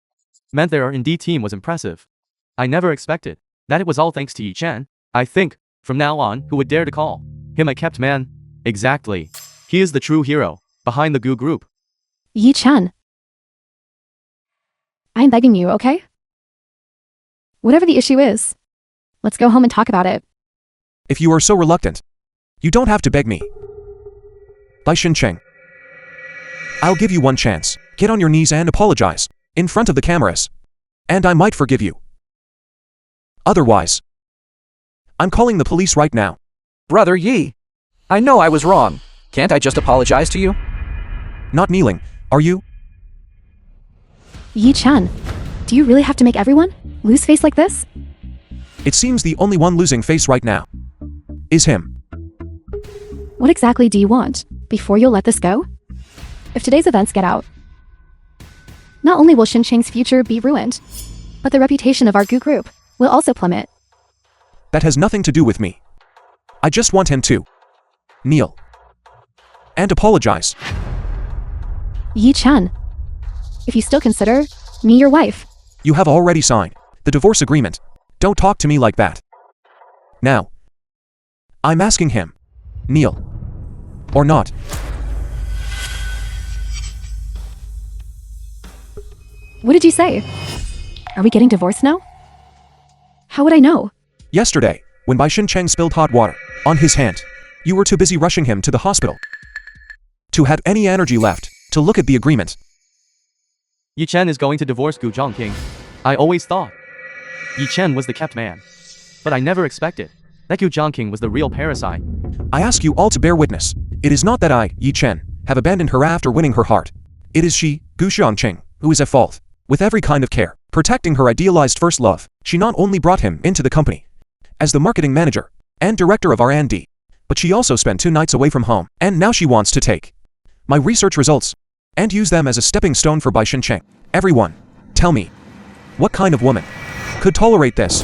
meant their R&D team was impressive. I never expected that it was all thanks to Yi Chen. I think, from now on, who would dare to call him a kept man? Exactly. He is the true hero behind the Goo Group. Yi Chen. I'm begging you, okay? Whatever the issue is, let's go home and talk about it. If you are so reluctant, you don't have to beg me. Bai Xincheng, I'll give you one chance. Get on your knees and apologize in front of the cameras, and I might forgive you. Otherwise, I'm calling the police right now. Brother Yi, I know I was wrong. Can't I just apologize to you? Not kneeling, are you? Yi Chen, do you really have to make everyone lose face like this? It seems the only one losing face right now is him. What exactly do you want before you'll let this go? If today's events get out, not only will Xincheng's future be ruined, but the reputation of our Goo Group will also plummet. That has nothing to do with me. I just want him to kneel and apologize. Yi Chen, if you still consider me your wife, You have already signed the divorce agreement. Don't talk to me like that. Now, I'm asking him, kneel or not. what did you say? Are we getting divorced now? How would I know? Yesterday, when Bai Xincheng spilled hot water on his hand, you were too busy rushing him to the hospital to have any energy left to look at the agreement. Yi Chen is going to divorce Gu Zhongking. I always thought Yi Chen was the kept man. But I never expected that Gu Zhongking was the real parasite. I ask you all to bear witness. It is not that I, Yi Chen, have abandoned her after winning her heart. It is she, Gu Xiangqing, who is at fault. With every kind of care, protecting her idealized first love, she not only brought him into the company as the marketing manager and director of R&D, but she also spent 2 nights away from home, and now she wants to take my research results and use them as a stepping stone for Bai Xincheng. Everyone, tell me, what kind of woman could tolerate this?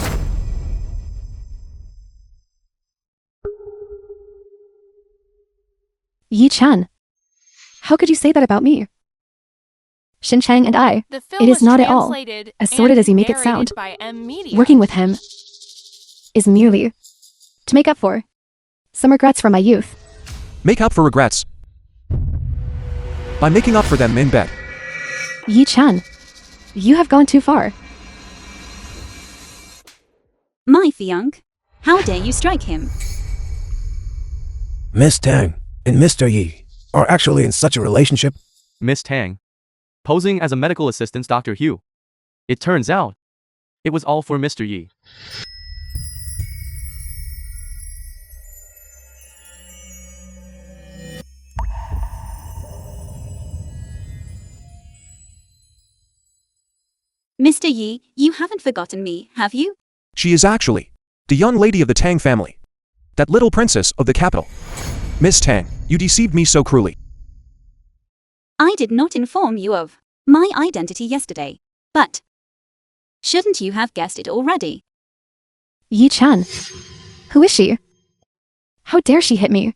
Yi Chen, how could you say that about me? Xincheng and I, The film it is was not at all translated as sordid and as you make it narrated sound. by M Media. Working with him is merely to make up for some regrets from my youth. Make up for regrets by making up for them in bed. Yi Chen, you have gone too far. My fiancé, how dare you strike him? Miss Tang and Mr. Yi are actually in such a relationship. Miss Tang, posing as a medical assistant Dr. Hu. It turns out, it was all for Mr. Yi. Mr. Yi, you haven't forgotten me, have you? She is actually the young lady of the Tang family, that little princess of the capital. Miss Tang, you deceived me so cruelly. I did not inform you of my identity yesterday, but shouldn't you have guessed it already? Yi Chen, who is she? How dare she hit me?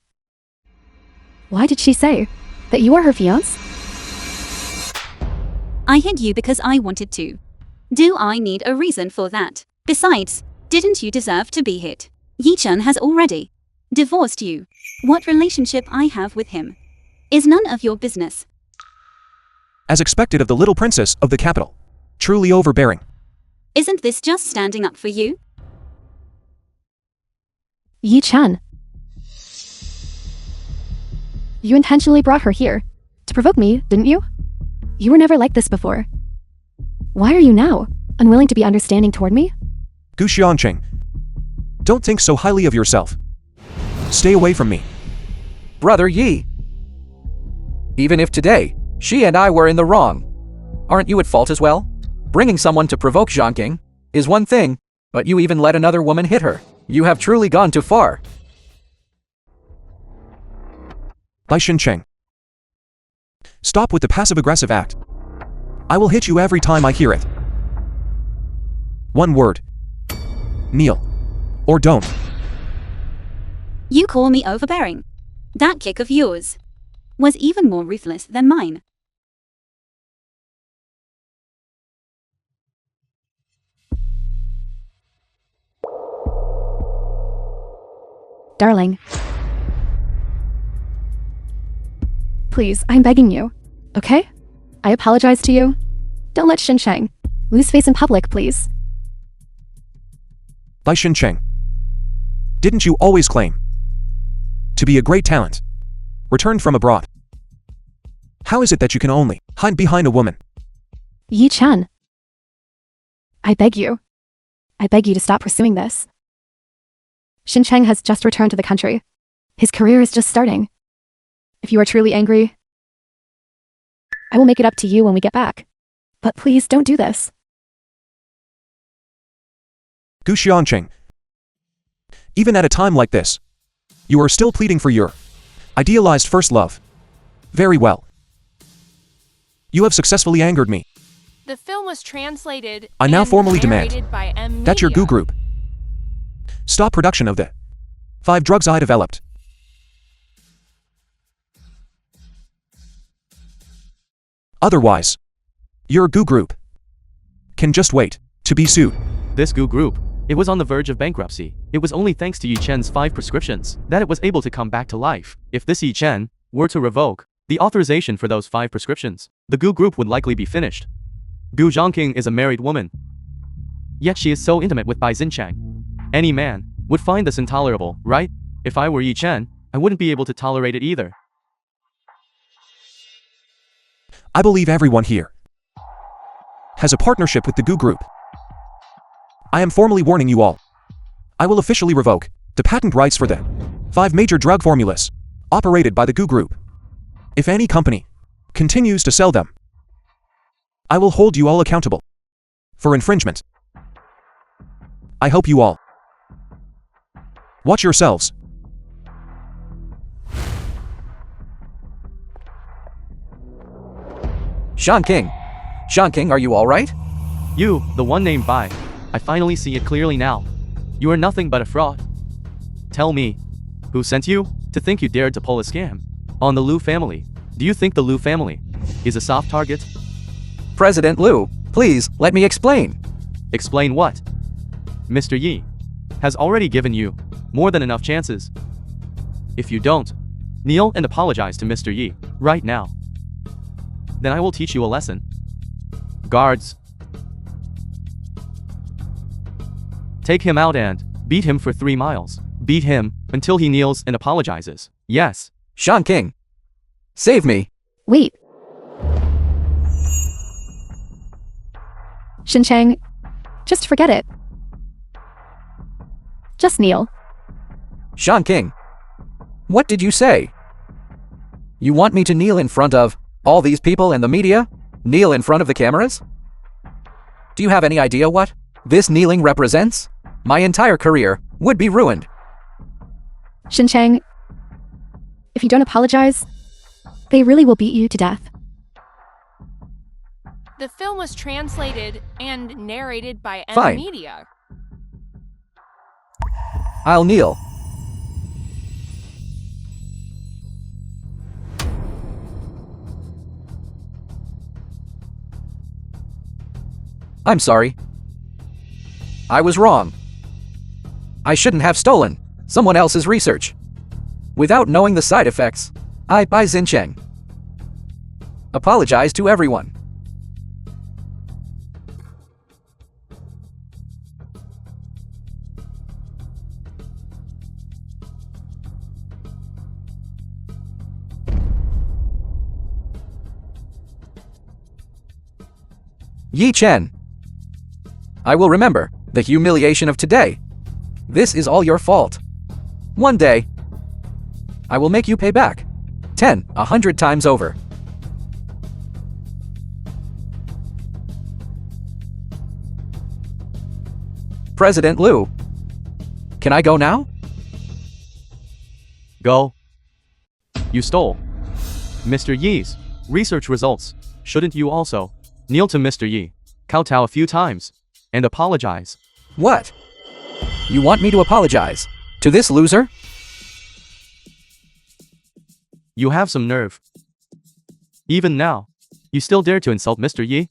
Why did she say that you are her fiancé? I hit you because I wanted to. Do I need a reason for that? Besides, didn't you deserve to be hit? Yi Chen has already divorced you. What relationship I have with him is none of your business. As expected of the little princess of the capital. Truly overbearing. Isn't this just standing up for you? Yi Chen, you intentionally brought her here to provoke me, didn't you? You were never like this before. Why are you now unwilling to be understanding toward me? Gu Xiangqing, Don't think so highly of yourself. Stay away from me. Brother Yi. Even if today, she and I were in the wrong, aren't you at fault as well? Bringing someone to provoke Zhangking is one thing, but you even let another woman hit her. You have truly gone too far. Bai Xincheng. Stop with the passive-aggressive act. I will hit you every time I hear it. One word. Kneel. Or don't. You call me overbearing. That kick of yours was even more ruthless than mine. Darling. Please, I'm begging you. Okay? I apologize to you. Don't let Xincheng lose face in public, please. Bai Xincheng. Didn't you always claim to be a great talent, returned from abroad? How is it that you can only hide behind a woman? Yi Chen. I beg you. I beg you to stop pursuing this. Xincheng has just returned to the country. His career is just starting. If you are truly angry, I will make it up to you when we get back. But please don't do this. Gu Xianqing. Even at a time like this, you are still pleading for your idealized first love. Very well. You have successfully angered me. The film was translated I now and formally demand narrated by M. that your Media. Gu Group stop production of the 5 drugs I developed. Otherwise, your Gu Group can just wait to be sued. This Gu Group, it was on the verge of bankruptcy. It was only thanks to Yi Chen's 5 prescriptions that it was able to come back to life. If this Yi Chen were to revoke the authorization for those 5 prescriptions, the Gu Group would likely be finished. Gu Zhangking is a married woman, yet she is so intimate with Bai Xincheng. Any man would find this intolerable, right? If I were Yi Chen, I wouldn't be able to tolerate it either. I believe everyone here has a partnership with the Gu Group. I am formally warning you all. I will officially revoke the patent rights for the 5 major drug formulas operated by the Gu Group. If any company continues to sell them, I will hold you all accountable for infringement. I hope you all watch yourselves. Zhangking, are you alright? You, the one named Bai, I finally see it clearly now. You are nothing but a fraud. Tell me, who sent you to think you dared to pull a scam on the Liu family? Do you think the Liu family is a soft target? President Liu, please, let me explain. Explain what? Mr. Yi has already given you more than enough chances. If you don't, kneel and apologize to Mr. Yi right now. Then I will teach you a lesson. Guards, take him out and beat him for 3 miles. Beat him until he kneels and apologizes. Yes. Zhangking, save me. Wait. Xincheng, just forget it. Just kneel. Zhangking, what did you say? You want me to kneel in front of all these people and the media? Kneel in front of the cameras? Do you have any idea what this kneeling represents? My entire career would be ruined. Xincheng, if you don't apologize, they really will beat you to death. The film was translated and narrated by M. Fine. Media. I'll kneel. I'm sorry. I was wrong. I shouldn't have stolen someone else's research. Without knowing the side effects, I, Bai Xincheng, apologize to everyone. Yi Chen. I will remember the humiliation of today. This is all your fault. One day, I will make you pay back. 100 times over. President Liu. Can I go now? Go. You stole Mr. Yi's research results. Shouldn't you also kneel to Mr. Yi, kowtow a few times, and apologize? What? You want me to apologize to this loser? You have some nerve. Even now, you still dare to insult Mr. Yi?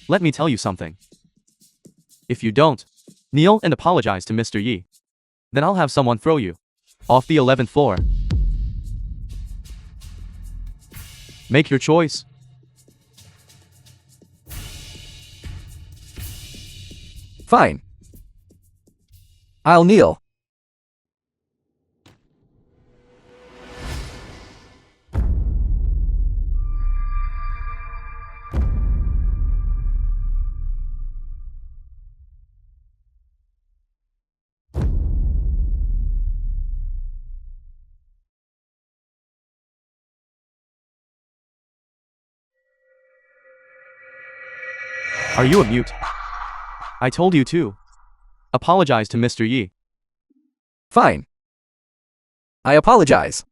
Let me tell you something. If you don't kneel and apologize to Mr. Yi, then I'll have someone throw you off the 11th floor. Make your choice. Fine. I'll kneel. Are you a mute? I told you to apologize to Mr. Yi. Fine. I apologize.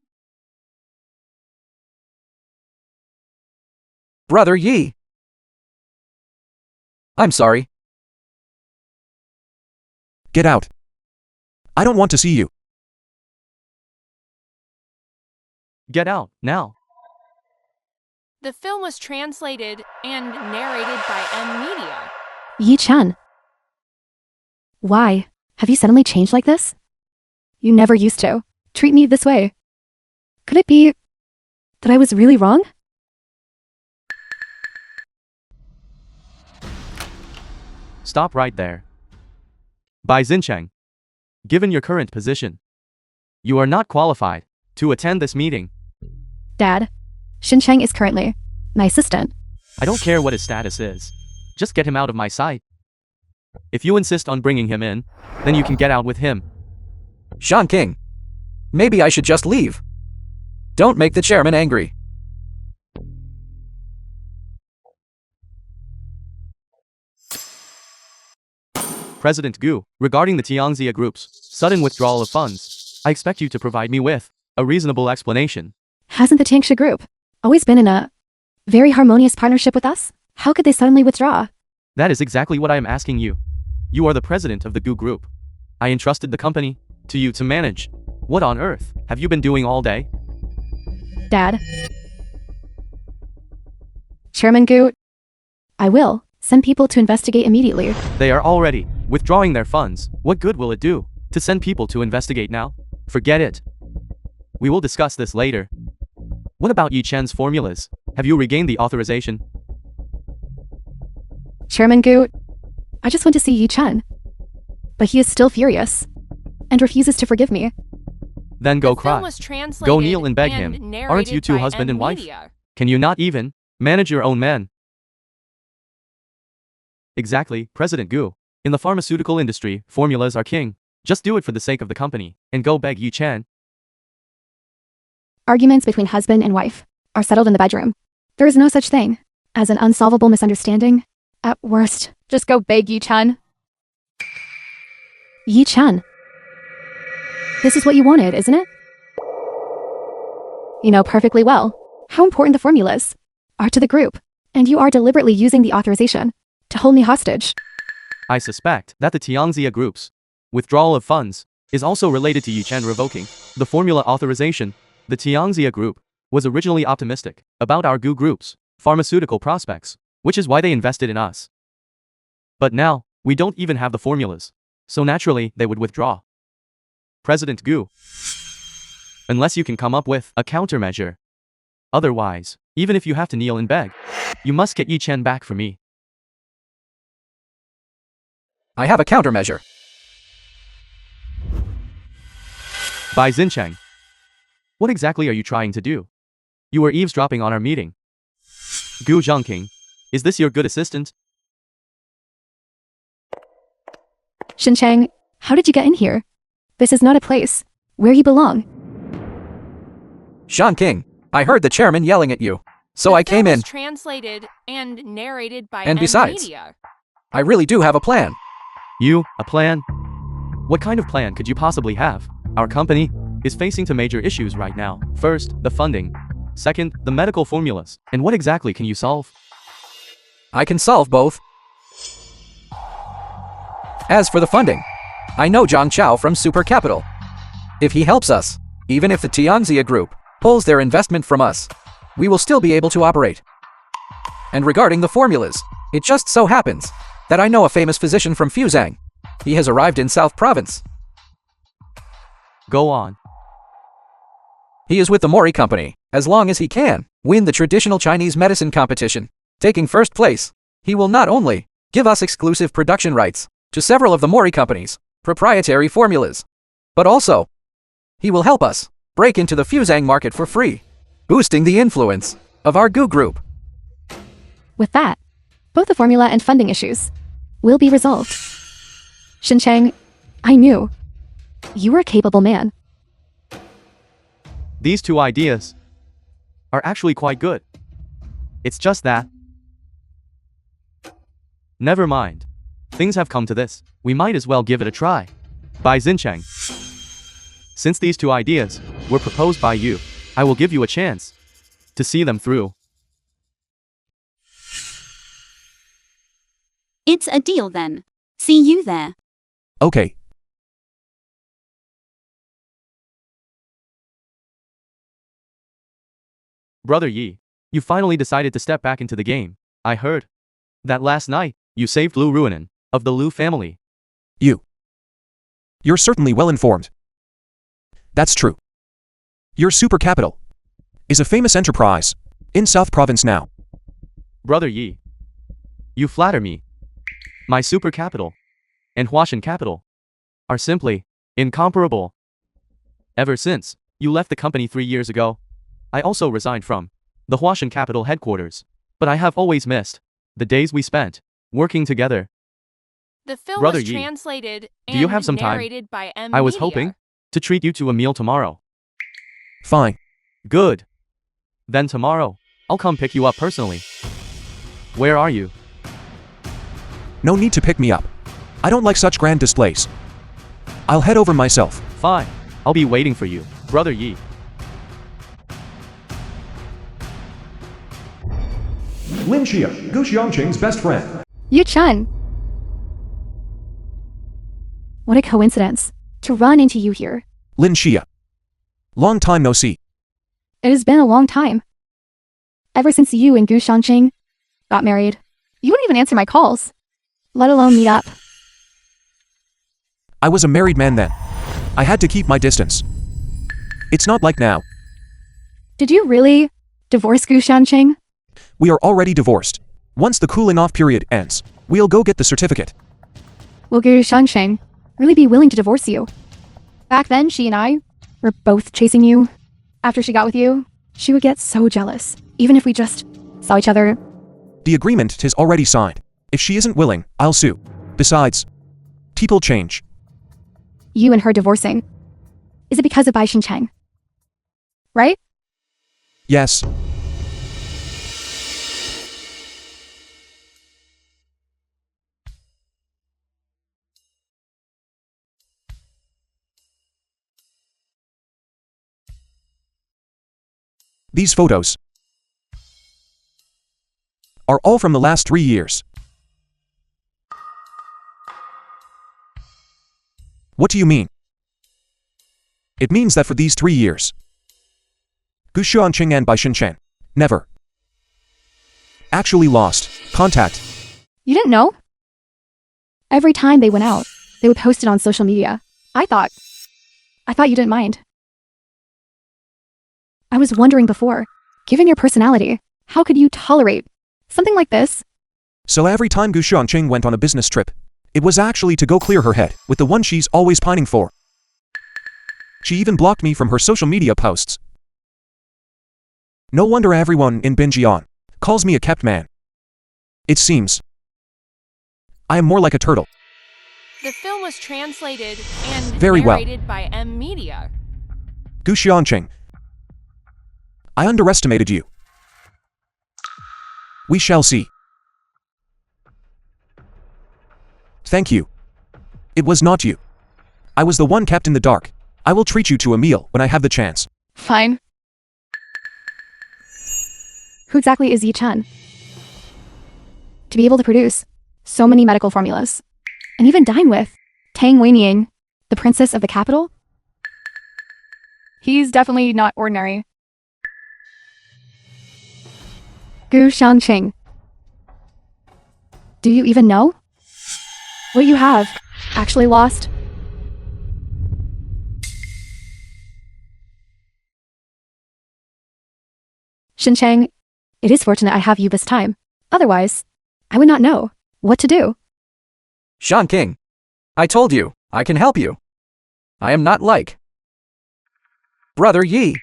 Brother Yi. I'm sorry. Get out. I don't want to see you. Get out, now. The film was translated and narrated by M Media. Yi Chen. Why? Have you suddenly changed like this? You never used to treat me this way. Could it be that I was really wrong? Stop right there. By Chang, given your current position, you are not qualified to attend this meeting. Dad, Chang is currently my assistant. I don't care what his status is. Just get him out of my sight. If you insist on bringing him in, then you can get out with him. Shan King. Maybe I should just leave. Don't make the chairman angry. President Gu, regarding the Tianxia Group's sudden withdrawal of funds, I expect you to provide me with a reasonable explanation. Hasn't the Tianxia Group always been in a very harmonious partnership with us? How could they suddenly withdraw? That is exactly what I am asking you. You are the president of the Gu Group. I entrusted the company to you to manage. What on earth have you been doing all day? Dad. Chairman Gu, I will send people to investigate immediately. They are already withdrawing their funds. What good will it do to send people to investigate now? Forget it. We will discuss this later. What about Yi Chen's formulas? Have you regained the authorization? Chairman Gu, I just went to see Yi Chen. But he is still furious and refuses to forgive me. Then go The film cry. was translated Go kneel and beg and him. narrated Aren't you two by husband M and wife? Media. Can you not even manage your own man? Exactly, President Gu. In the pharmaceutical industry, formulas are king. Just do it for the sake of the company, and go beg Yi Chen. Arguments between husband and wife are settled in the bedroom. There is no such thing as an unsolvable misunderstanding. At worst, just go beg Yi Chen. Yi Chen. This is what you wanted, isn't it? You know perfectly well how important the formulas are to the group, and you are deliberately using the authorization to hold me hostage. I suspect that the Tianxia Group's withdrawal of funds is also related to Yi Chen revoking the formula authorization. The Tianxia Group was originally optimistic about our Gu Group's pharmaceutical prospects, which is why they invested in us. But now, we don't even have the formulas, so naturally they would withdraw. President Gu, unless you can come up with a countermeasure. Otherwise, even if you have to kneel and beg, you must get Yi Chen back for me. I have a countermeasure. By Chang. What exactly are you trying to do? You were eavesdropping on our meeting. Gu Zhangking, is this your good assistant? Chang, How did you get in here? This is not a place where you belong. Sean King, I heard the chairman yelling at you. So I came in. The film was translated and narrated by And besides, Media. I really do have a plan. You, a plan? What kind of plan could you possibly have? Our company is facing two major issues right now. First, the funding. Second, the medical formulas. And what exactly can you solve? I can solve both. As for the funding, I know Zhang Chao from Super Capital. If he helps us, even if the Tianxia Group pulls their investment from us, we will still be able to operate. And regarding the formulas, it just so happens that I know a famous physician from Fuzhang. He has arrived in South Province. Go on. He is with the Mori Company, as long as he can win the traditional Chinese medicine competition. Taking first place, he will not only give us exclusive production rights to several of the Mori Company's proprietary formulas, but also, he will help us break into the Fuzhang market for free, boosting the influence of our Gu Group. With that, both the formula and funding issues will be resolved. Chang, I knew you were a capable man. These two ideas are actually quite good. It's just that. Never mind. Things have come to this. We might as well give it a try. By Xincheng. Since these two ideas were proposed by you, I will give you a chance to see them through. It's a deal then. See you there. Okay. Brother Yi, you finally decided to step back into the game. I heard that last night, you saved Lu Ruinen of the Lu family. You're certainly well informed. That's true. Your super capital is a famous enterprise in South Province now. Brother Yi, you flatter me. My super capital and Huashan capital are simply incomparable. Ever since you left the company 3 years ago, I also resigned from the Huashan capital headquarters, but I have always missed the days we spent working together. The film Brother was Yi, translated and do you have some time? narrated by I was Media. hoping to treat you to a meal tomorrow. Fine. Good. Then tomorrow, I'll come pick you up personally. Where are you? No need to pick me up. I don't like such grand displays. I'll head over myself. Fine. I'll be waiting for you, Brother Yi. Lin Xia, Gu Xiangqing's best friend. Yu Chen. What a coincidence to run into you here. Lin Xia. Long time no see. It has been a long time. Ever since you and Gu Xiangqing got married, you wouldn't even answer my calls, let alone meet up. I was a married man then. I had to keep my distance. It's not like now. Did you really divorce Gu Xiangqing? We are already divorced. Once the cooling off period ends, we'll go get the certificate. Will Gu Xiangqing really be willing to divorce you? Back then, she and I were both chasing you. After she got with you, she would get so jealous, even if we just saw each other. The agreement is already signed. If she isn't willing, I'll sue. Besides, people change. You and her divorcing. Is it because of Bai Xincheng? Right? Yes. These photos are all from the last 3 years. What do you mean? It means that for these 3 years, Gu Xuanqing and Bai Xinchen never actually lost contact. You didn't know? Every time they went out, they would post it on social media. I thought you didn't mind. I was wondering before, given your personality, how could you tolerate something like this? So every time Gu Xuanqing went on a business trip, it was actually to go clear her head with the one she's always pining for. She even blocked me from her social media posts. No wonder everyone in Binjian calls me a kept man. It seems I am more like a turtle The film was translated and Very well. narrated by M Media. Gu Xianqing. I underestimated you. We shall see. Thank you. It was not you. I was the one kept in the dark. I will treat you to a meal when I have the chance. Fine. Who exactly is Yi Chen? To be able to produce so many medical formulas, and even dine with Tang Weiniang, the princess of the capital? He's definitely not ordinary. Gu Xianqing. Do you even know what you have actually lost? Xincheng, it is fortunate I have you this time. Otherwise, I would not know what to do. Shan King. I told you, I can help you. I am not like Brother Yi.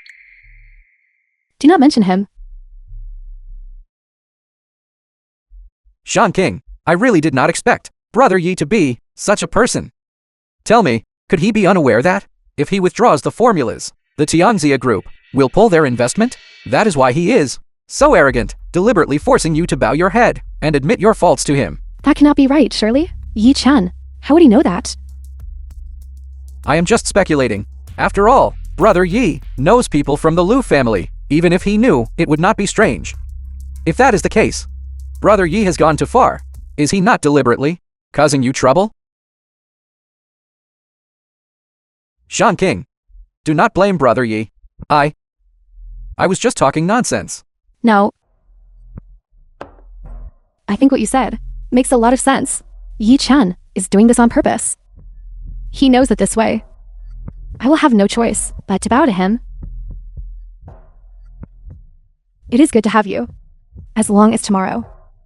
Do not mention him. Shan King, I really did not expect Brother Yi to be such a person. Tell me, could he be unaware that, if he withdraws the formulas, the Tianxia group will pull their investment? That is why he is so arrogant, deliberately forcing you to bow your head and admit your faults to him. That cannot be right, surely? Yi Chen, how would he know that? I am just speculating. After all, Brother Yi knows people from the Lu family. Even if he knew, it would not be strange. If that is the case, Brother Yi has gone too far. Is he not deliberately causing you trouble? Shan King, do not blame Brother Yi. I was just talking nonsense. No. I think what you said makes a lot of sense. Yi Chen is doing this on purpose. He knows it this way. I will have no choice but to bow to him. It is good to have you. As long as tomorrow,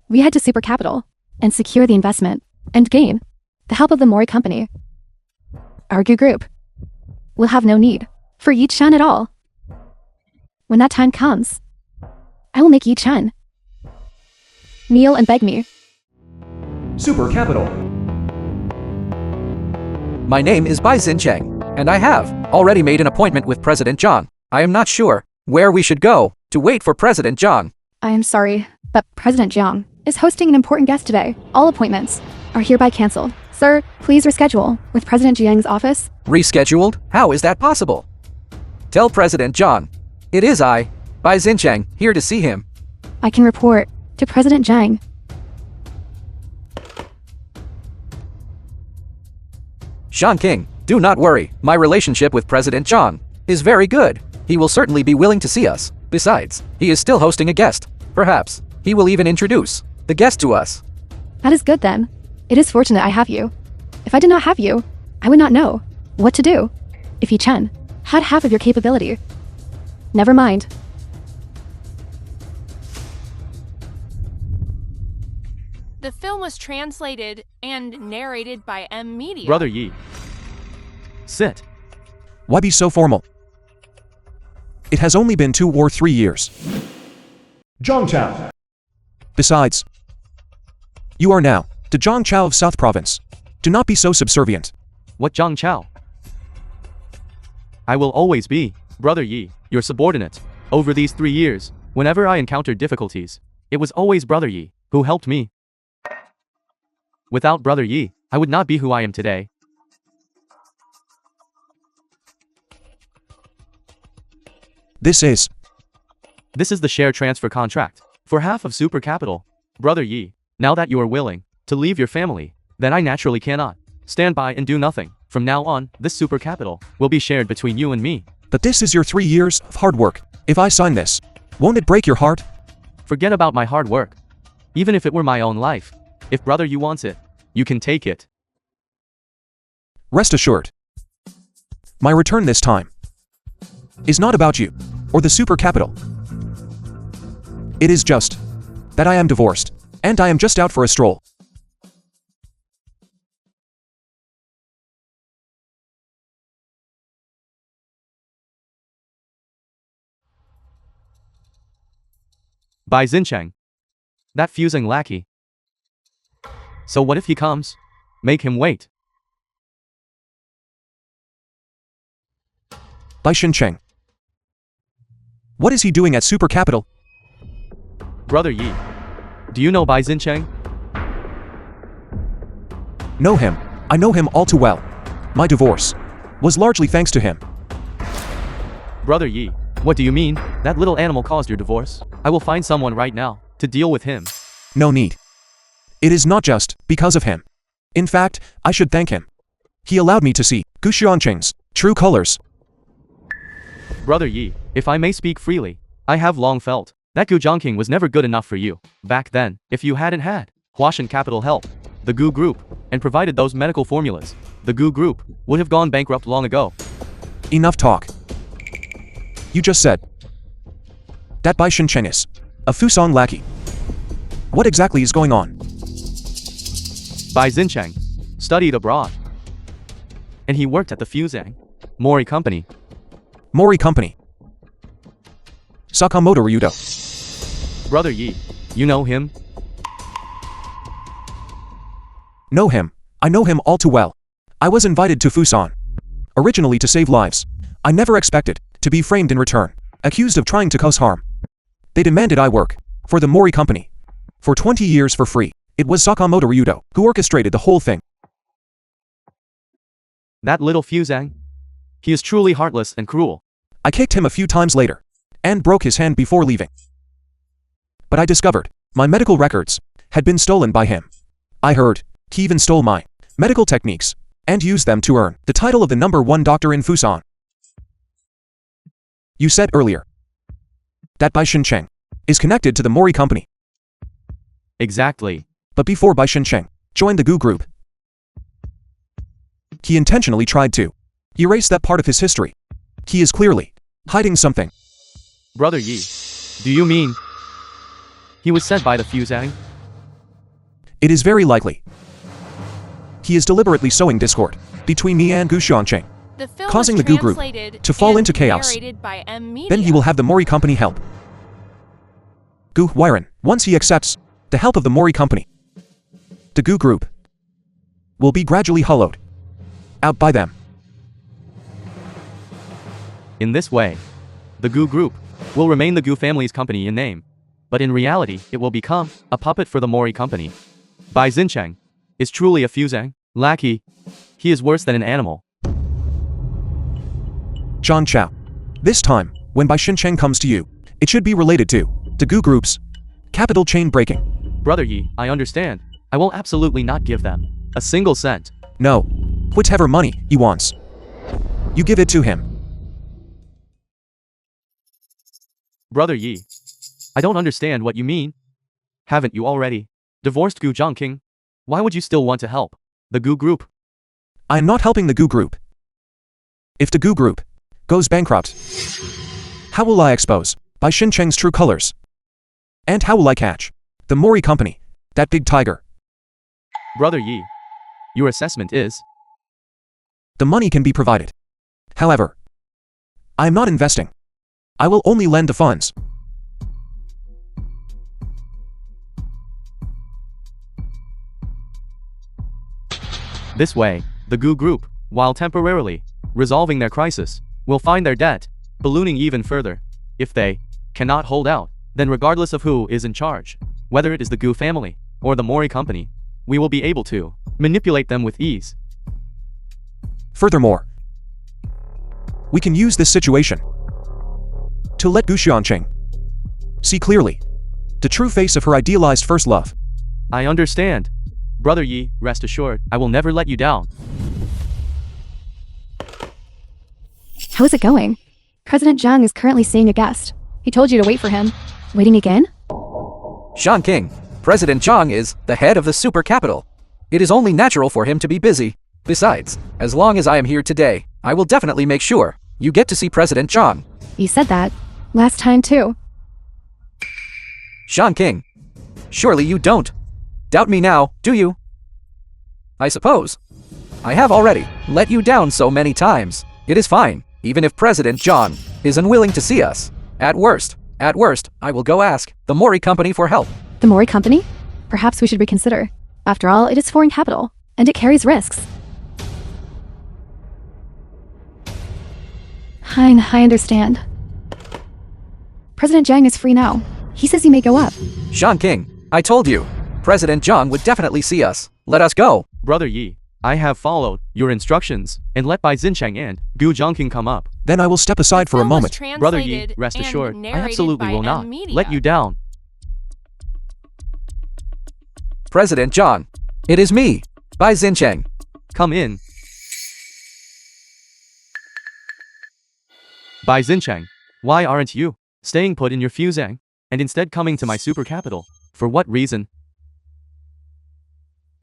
we head to Super Capital and secure the investment and gain the help of the Mori Company. Our Gu Group will have no need for Yi Chen at all. When that time comes, I will make Yi Chen kneel and beg me. Super Capital. My name is Bai Xincheng, and I have already made an appointment with President Zhang. I am not sure where we should go to wait for President Zhang. I am sorry, but President Jiang is hosting an important guest today. All appointments are hereby canceled. Sir, please reschedule with President Jiang's office. Rescheduled? How is that possible? Tell President Zhang. It is I, Bai Xincheng, here to see him. I can report to President Zhang. Shan King, do not worry. My relationship with President Zhang is very good. He will certainly be willing to see us. Besides, he is still hosting a guest. Perhaps he will even introduce the guest to us. That is good then. It is fortunate I have you. If I did not have you, I would not know what to do. If Yi Chen had half of your capability. Never mind. The film was translated and narrated by M Media. Brother Yi. Sit. Why be so formal? It has only been 2 or 3 years. Zhangchao. Besides, you are now to Zhangchao of South Province. Do not be so subservient. What Zhang Chao? I will always be, Brother Yi, your subordinate. Over these 3 years, whenever I encountered difficulties, it was always Brother Yi who helped me. Without Brother Yi, I would not be who I am today. This is the share transfer contract for half of Super Capital. Brother Yi, now that you are willing to leave your family, then I naturally cannot stand by and do nothing. From now on, this Super Capital will be shared between you and me. But this is your 3 years of hard work. If I sign this, won't it break your heart? Forget about my hard work. Even if it were my own life. If Brother Yi wants it, you can take it. Rest assured. My return this time is not about you or the Super Capital. It is just that I am divorced, and I am just out for a stroll. Bai Xincheng. That fusing lackey. So what if he comes? Make him wait. by Cheng. What is he doing at Super Capital? Brother Yi, do you know Bai Cheng? Know him. I know him all too well. My divorce was largely thanks to him. Brother Yi, what do you mean? That little animal caused your divorce? I will find someone right now to deal with him. No need. It is not just because of him. In fact, I should thank him. He allowed me to see Gu Xianqing's true colors. Brother Yi, if I may speak freely, I have long felt that Gu Zhangqing was never good enough for you. Back then, if you hadn't had Huashan Capital help, the Gu Group, and provided those medical formulas, the Gu Group would have gone bankrupt long ago. Enough talk. You just said that Bai Cheng is a Fusong lackey. What exactly is going on? Bai Cheng studied abroad, and he worked at the Fusang Mori Company. Mori Company. Sakamoto Ryudo. Brother Yi, you know him? Know him. I know him all too well. I was invited to Fusan originally to save lives. I never expected to be framed in return, accused of trying to cause harm. They demanded I work for the Mori Company for 20 years for free. It was Sakamoto Ryudo who orchestrated the whole thing. That little Fusang? He is truly heartless and cruel. I kicked him a few times later and broke his hand before leaving. But I discovered my medical records had been stolen by him. I heard he even stole my medical techniques and used them to earn the title of the #1 doctor in Fusan. You said earlier that Bai Cheng is connected to the Mori Company. Exactly. But before Bai Cheng joined the Gu Group, he intentionally tried to erase that part of his history. He is clearly hiding something. Brother Yi, do you mean he was sent by the Fusang? It is very likely. He is deliberately sowing discord between me and Gu Xianqing, The film causing was the Gu Group translated to fall and into chaos. narrated by M Media. Then he will have the Mori Company help. Gu Huiren, once he accepts the help of the Mori Company, the Gu Group will be gradually hollowed out by them. In this way, the Gu Group will remain the Gu family's company in name, but in reality, it will become a puppet for the Mori Company. Bai Cheng is truly a Fusang lackey. He is worse than an animal. John Chow. This time, when Bai Cheng comes to you, it should be related to the Gu Group's capital chain breaking. Brother Yi, I understand. I will absolutely not give them a single cent. No. Whatever money he wants, you give it to him. Brother Yi, I don't understand what you mean. Haven't you already divorced Gu Zhangqing? Why would you still want to help the Gu Group? I am not helping the Gu Group. If the Gu Group goes bankrupt, how will I expose Bai Cheng's true colors? And how will I catch the Mori Company, that big tiger? Brother Yi, your assessment is the money can be provided. However, I am not investing. I will only lend the funds. this way, the Gu Group, while temporarily resolving their crisis, will find their debt ballooning even further. If they cannot hold out, then regardless of who is in charge, whether it is the Gu family or the Mori company, we will be able to manipulate them with ease. Furthermore, we can use this situation to let Gu Xianqing see clearly the true face of her idealized first love. I understand. Brother Yi, rest assured, I will never let you down. How is it going? President Chang is currently seeing a guest. He told you to wait for him. Waiting again? Sean King, President Chang is the head of the super capital. It is only natural for him to be busy. Besides, as long as I am here today, I will definitely make sure you get to see President Chang. You said that last time too. Sean King, surely you don't doubt me now, do you? I suppose. I have already let you down so many times. It is fine, even if President John is unwilling to see us. At worst, I will go ask the Mori company for help. The Mori company? Perhaps we should reconsider. After all, it is foreign capital, and it carries risks. I understand. President Chang is free now. He says he may go up. Sean King, I told you. President Zhang would definitely see us. Let us go. Brother Yi, I have followed your instructions and let Bai Xincheng and Gu Zhangqing come up. Then I will step aside for a moment. Brother Yi, rest assured, I absolutely will not let you down. President Zhang, it is me, Bai Xincheng. Come in. Bai Xincheng, why aren't you staying put in your Fuzhang and instead coming to my super capital? For what reason?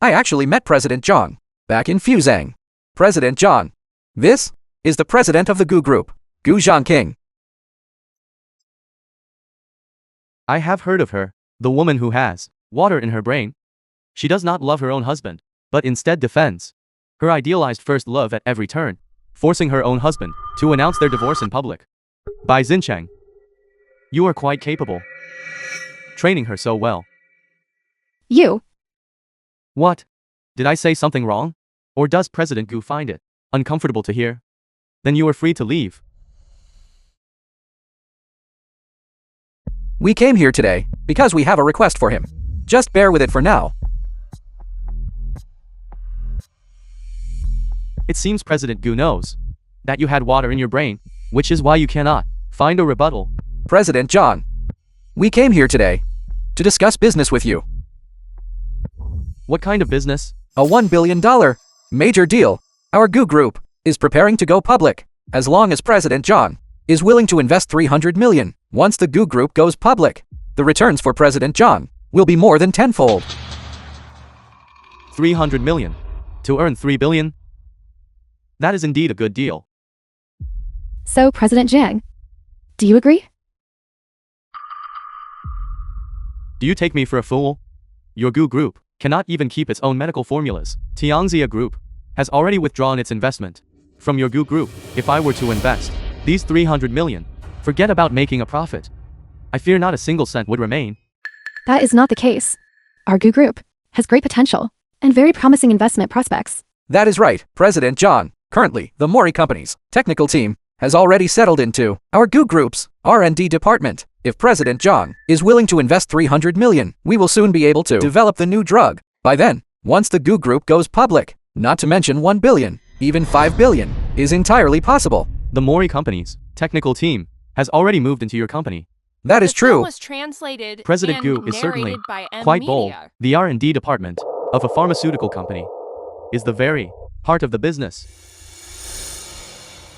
I actually met President Zhang back in Fuzhang. President Zhang, this is the president of the Gu Group, Gu Zhangqing. I have heard of her, the woman who has water in her brain. She does not love her own husband, but instead defends her idealized first love at every turn, forcing her own husband to announce their divorce in public. Bai Xincheng, you are quite capable, training her so well. You. What? Did I say something wrong? Or does President Gu find it uncomfortable to hear? Then you are free to leave. We came here today because we have a request for him. Just bear with it for now. It seems President Gu knows that you had water in your brain, which is why you cannot find a rebuttal. President Zhang, we came here today to discuss business with you. What kind of business? A $1 billion major deal. Our Gu Group is preparing to go public. As long as President Zhang is willing to invest 300 million, once the Gu Group goes public, the returns for President Zhang will be more than tenfold. 300 million. To earn 3 billion? That is indeed a good deal. So, President Zhang, do you agree? Do you take me for a fool? Your Gu Group cannot even keep its own medical formulas. Tianxia Group has already withdrawn its investment from your Gu Group. If I were to invest these 300 million, forget about making a profit. I fear not a single cent would remain. That is not the case. Our Gu Group has great potential and very promising investment prospects. That is right, President Zhang. Currently, the Mori Company's technical team has already settled into our Gu Group's R&D department. If President Zhang is willing to invest 300 million, we will soon be able to develop the new drug. By then, once the Gu Group goes public, not to mention 1 billion, even 5 billion, is entirely possible. The Mori Company's technical team has already moved into your company. That is true. Was translated President and Gu is certainly narrated by quite Media. bold. The R&D department of a pharmaceutical company is the very heart of the business.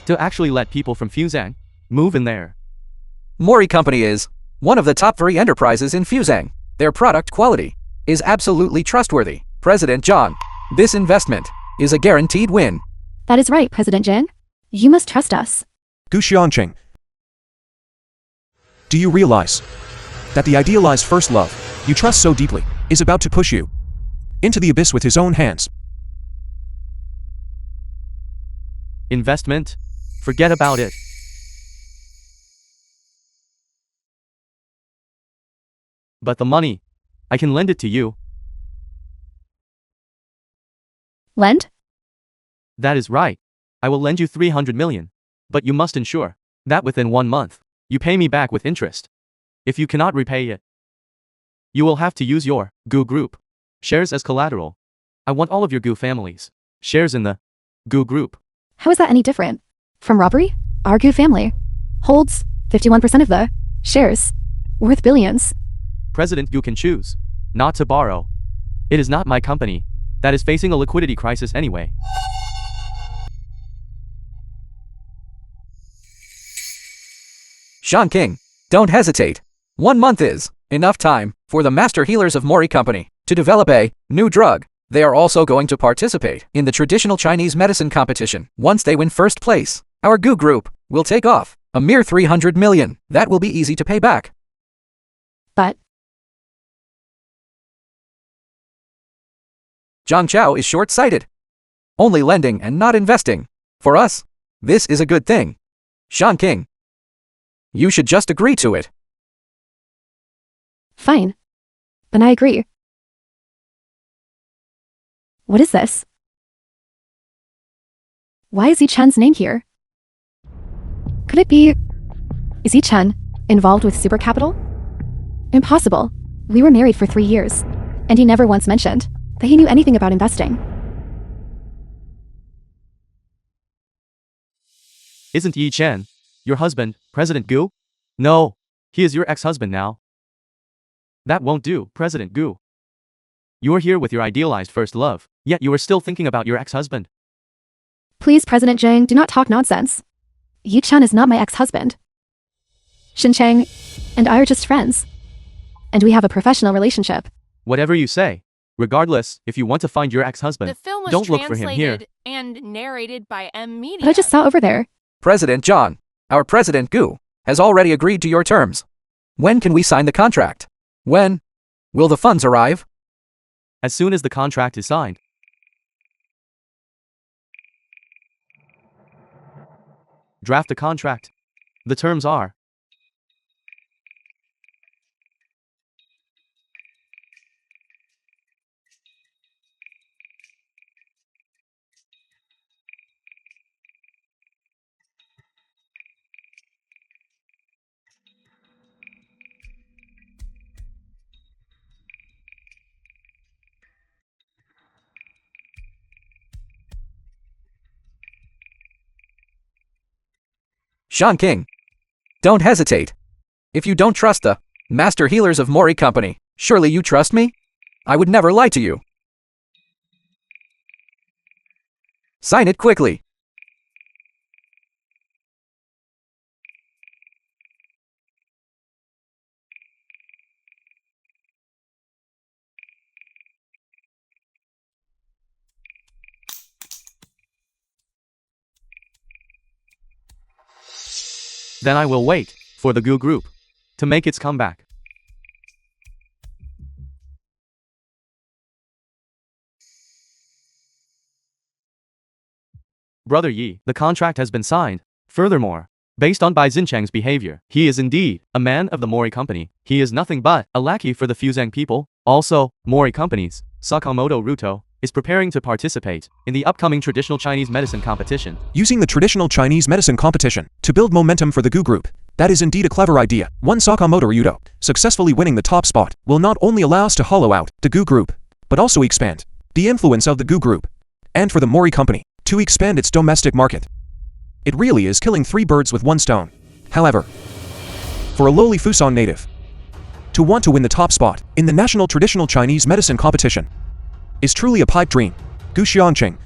To actually let people from Fuzhang move in there. Mori Company is one of the top 3 enterprises in Fuzhang. Their product quality is absolutely trustworthy. President Zhang, this investment is a guaranteed win. That is right, President Zhang. You must trust us. Gu Xianqing, do you realize that the idealized first love you trust so deeply is about to push you into the abyss with his own hands? Investment? Forget about it. But the money, I can lend it to you. Lend? That is right. I will lend you 300 million. But you must ensure that within 1 month, you pay me back with interest. If you cannot repay it, you will have to use your Gu Group shares as collateral. I want all of your Gu families shares in the Gu Group. How is that any different from robbery? Our Gu family holds 51% of the shares, worth billions. President Gu can choose not to borrow. It is not my company that is facing a liquidity crisis anyway. Sean King, don't hesitate. 1 month is enough time for the master healers of Mori Company to develop a new drug. They are also going to participate in the traditional Chinese medicine competition. Once they win first place, our Gu Group will take off a mere 300 million. That will be easy to pay back. But Zhang Chao is short-sighted, only lending and not investing. For us, this is a good thing. Sean King, you should just agree to it. fine. Then I agree. What is this? Why is Yi Chen's name here? Could it be... Is Yi Chen involved with super capital? Impossible. We were married for 3 years, and he never once mentioned that he knew anything about investing. Isn't Yi Chen your husband, President Gu? No, he is your ex-husband now. That won't do, President Gu. You are here with your idealized first love, yet you are still thinking about your ex-husband. Please, President Zhang, do not talk nonsense. Yi Chen is not my ex-husband. Xin Chang and I are just friends. And we have a professional relationship. Whatever you say. Regardless, if you want to find your ex-husband, The film was don't look for him here. translated and narrated by M Media. But I just saw over there. President John, our President Gu, has already agreed to your terms. When can we sign the contract? When will the funds arrive? As soon as the contract is signed. Draft the contract. The terms are. Sean King. Don't hesitate. If you don't trust the master healers of Mori Company, surely you trust me? I would never lie to you. Sign it quickly. Then I will wait for the Gu Group to make its comeback. Brother Yi, the contract has been signed. Furthermore, based on Bai Xinchang's behavior, he is indeed a man of the Mori Company. He is nothing but a lackey for the Fuzhang people. Also, Mori Company's Sakamoto Ruto is preparing to participate in the upcoming traditional Chinese medicine competition. Using the traditional Chinese medicine competition to build momentum for the Gu Group. That is indeed a clever idea. One Sakamoto Ryudo successfully winning the top spot will not only allow us to hollow out the Gu Group, but also expand the influence of the Gu Group, and for the Mori Company to expand its domestic market. It really is killing 3 birds with 1 stone. However, for a lowly Fusang native to want to win the top spot in the national traditional Chinese medicine competition is truly a pipe dream. Gu Xianqing.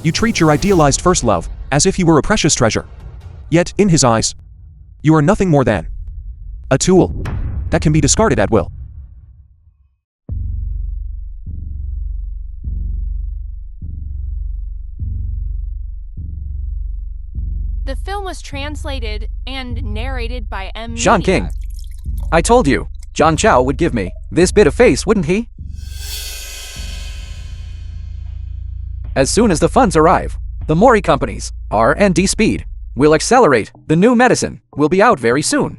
You treat your idealized first love as if he were a precious treasure. Yet, in his eyes, you are nothing more than a tool that can be discarded at will. The film was translated and narrated by M Media. Sean King. I told you, John Chow would give me this bit of face, wouldn't he? As soon as the funds arrive, the Mori Company's R&D speed will accelerate. The new medicine will be out very soon.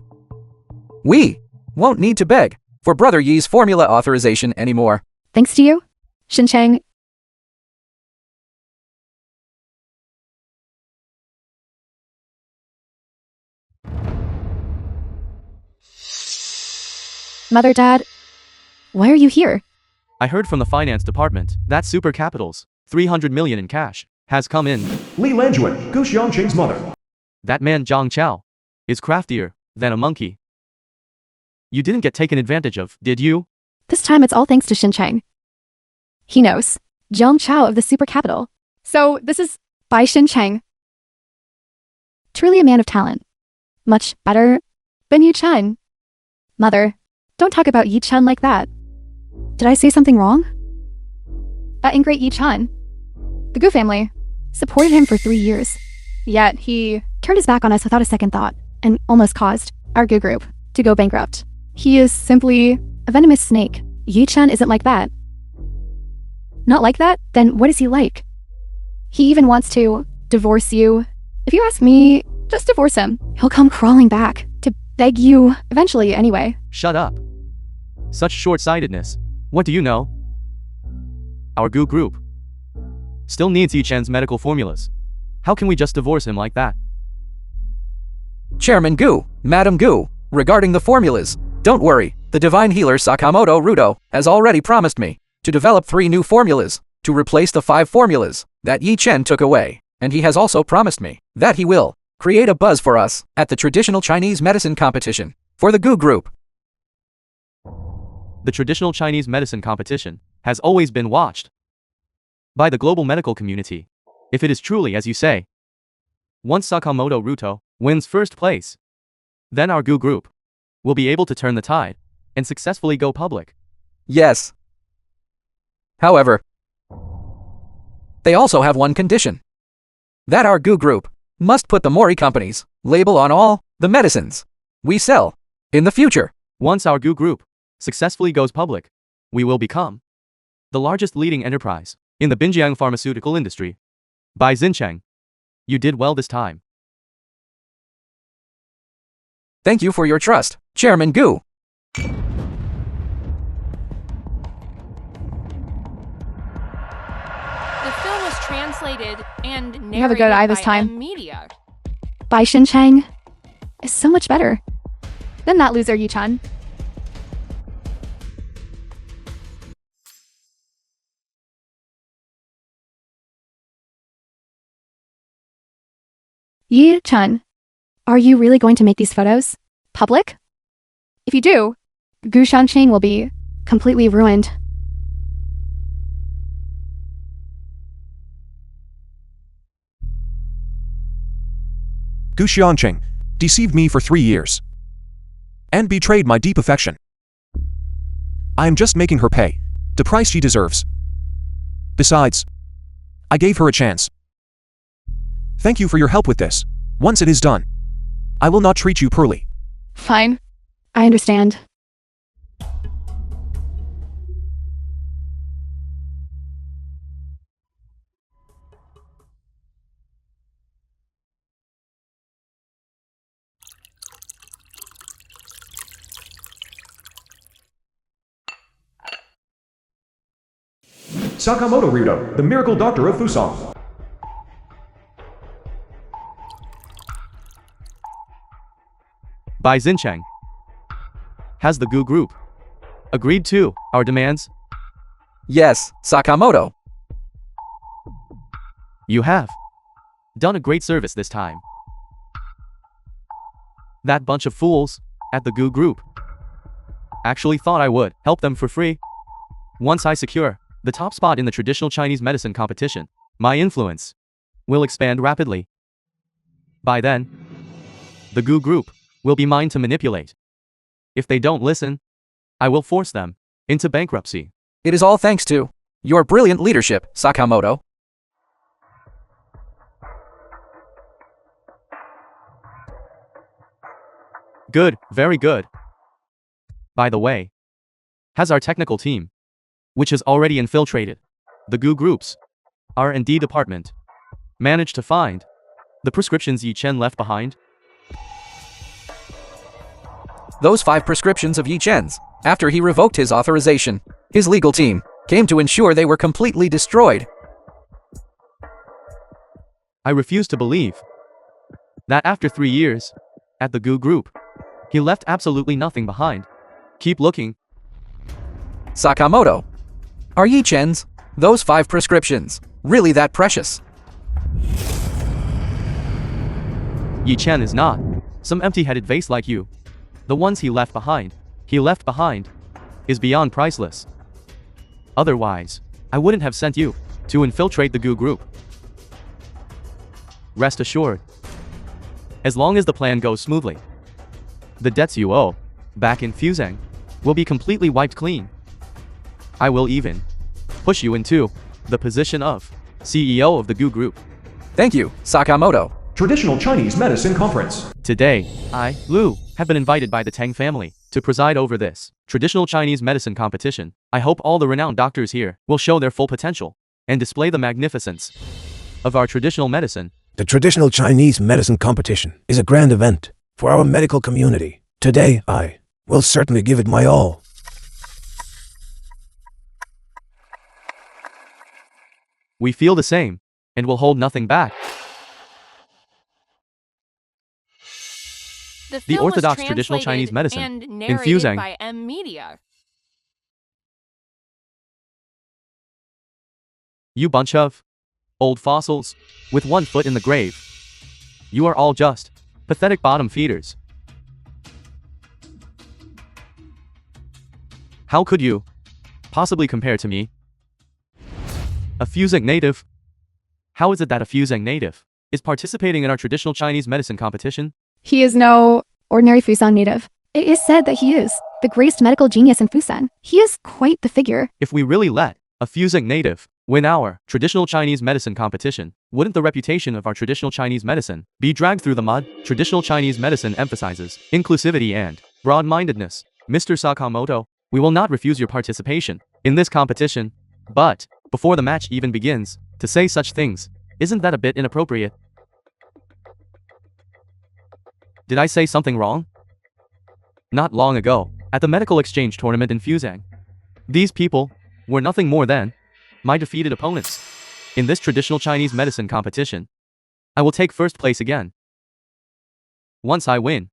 We won't need to beg for Brother Yi's formula authorization anymore. Thanks to you, Xin Chang. Mother, Dad, why are you here? I heard from the finance department that Super Capital's 300 million in cash has come in. Li Lanjuan, Gu Xiangqing's mother. That man Zhang Chao is craftier than a monkey. You didn't get taken advantage of, did you? This time it's all thanks to Xin Chang. He knows Zhang Chao of the Super Capital. So this is by Xin Chang. Truly a man of talent. Much better than Yi Chen. Mother, don't talk about Yi Chen like that. Did I say something wrong? That ingrate Yi Chen. The Gu family supported him for 3 years. Yet he turned his back on us without a second thought and almost caused our Gu group to go bankrupt. He is simply a venomous snake. Yi Chen isn't like that. Not like that? Then what is he like? He even wants to divorce you. If you ask me, just divorce him. He'll come crawling back to beg you eventually anyway. Shut up. Such short-sightedness. What do you know? Our Gu group still needs Yi Chen's medical formulas. How can we just divorce him like that? Chairman Gu, Madam Gu, regarding the formulas, don't worry, the divine healer Sakamoto Rudo has already promised me to develop 3 new formulas to replace the 5 formulas that Yi Chen took away, and he has also promised me that he will create a buzz for us at the traditional Chinese medicine competition for the Gu group. The traditional Chinese medicine competition has always been watched by the global medical community. If it is truly as you say, once Sakamoto Ruto wins first place, then our Gu group will be able to turn the tide and successfully go public. Yes. However, they also have one condition. That our Gu group must put the Mori company's label on all the medicines we sell in the future. Once our Gu group successfully goes public, we will become the largest leading enterprise in the Binjiang pharmaceutical industry. By Xincheng, you did well this time. Thank you for your trust, Chairman Gu. The film was translated and narrated You have a good eye this by time. Media. Bai Chang is so much better than that loser Yi Chen. Yi Chen, are you really going to make these photos public? If you do, Gu Shanqing will be completely ruined. Gu Xianqing deceived me for 3 years and betrayed my deep affection. I am just making her pay the price she deserves. Besides, I gave her a chance. Thank you for your help with this. Once it is done, I will not treat you poorly. Fine. I understand. Sakamoto Rudo, the miracle doctor of Fusang. By Xincheng, has the Gu group agreed to our demands? Yes, Sakamoto. You have done a great service this time. That bunch of fools at the Gu group actually thought I would help them for free. Once I secure the top spot in the traditional Chinese medicine competition, my influence will expand rapidly. By then, the Gu group will be mine to manipulate. If they don't listen, I will force them into bankruptcy. It is all thanks to your brilliant leadership, Sakamoto. Good, very good. By the way, has our technical team, which has already infiltrated the Gu group's R&D department, managed to find the prescriptions Yi Chen left behind? Those 5 prescriptions of Yi Chen's, after he revoked his authorization, his legal team came to ensure they were completely destroyed. I refuse to believe that after 3 years at the Gu group, he left absolutely nothing behind. Keep looking. Sakamoto, are Yi Chen's, those 5 prescriptions, really that precious? Yi Chen is not some empty-headed vase like you. The ones he left behind, is beyond priceless. Otherwise, I wouldn't have sent you to infiltrate the Gu group. Rest assured, as long as the plan goes smoothly, the debts you owe back in Fusang will be completely wiped clean. I will even push you into the position of CEO of the Gu group. Thank you, Sakamoto. Traditional Chinese Medicine Conference. Today, I, Lu, have been invited by the Tang family to preside over this traditional Chinese medicine competition. I hope all the renowned doctors here will show their full potential and display the magnificence of our traditional medicine. The traditional Chinese medicine competition is a grand event for our medical community. Today, I will certainly give it my all. We feel the same and will hold nothing back. The The film was orthodox traditional Chinese translated medicine, and narrated infusing by Media. you bunch of old fossils with one foot in the grave. You are all just pathetic bottom feeders. How could you possibly compare to me? A fusing native? How is it that a fusing native is participating in our traditional Chinese medicine competition? He is no ordinary Fusan native. It is said that he is the greatest medical genius in Fusan. He is quite the figure. If we really let a fusing native win our traditional Chinese medicine competition, wouldn't the reputation of our traditional Chinese medicine be dragged through the mud? Traditional Chinese medicine emphasizes inclusivity and broad-mindedness. Mr. Sakamoto, we will not refuse your participation in this competition, but before the match even begins, to say such things, isn't that a bit inappropriate? Did I say something wrong? Not long ago, at the medical exchange tournament in Fusang, these people were nothing more than my defeated opponents. In this traditional Chinese medicine competition, I will take first place again. Once I win.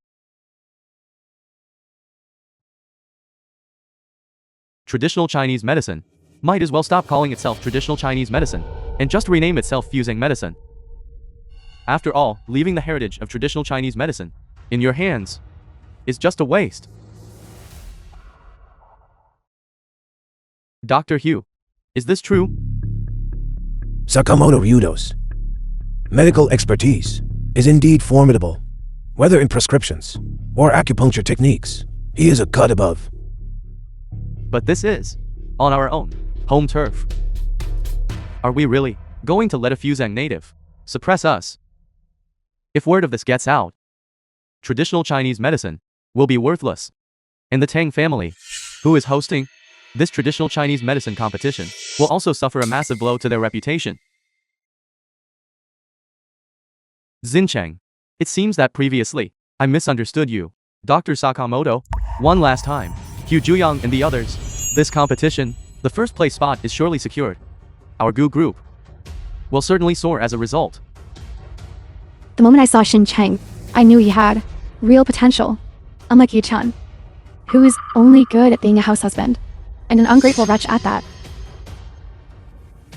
Traditional Chinese medicine might as well stop calling itself traditional Chinese medicine and just rename itself fusing medicine. After all, leaving the heritage of traditional Chinese medicine in your hands is just a waste. Dr. Hugh, is this true? Sakamoto Ryudo's medical expertise is indeed formidable. Whether in prescriptions or acupuncture techniques, he is a cut above. But this is on our own home turf. Are we really going to let a Fusang native suppress us? If word of this gets out, traditional Chinese medicine will be worthless, and the Tang family, who is hosting this traditional Chinese medicine competition, will also suffer a massive blow to their reputation. Chang, it seems that previously I misunderstood you. Dr. Sakamoto, one last time, Hugh Juyang and the others, this competition, the first place spot is surely secured. Our Gu group will certainly soar as a result. The moment I saw Shin Chang, I knew he had real potential. Unlike Yi-chan, who is only good at being a house husband, and an ungrateful wretch at that.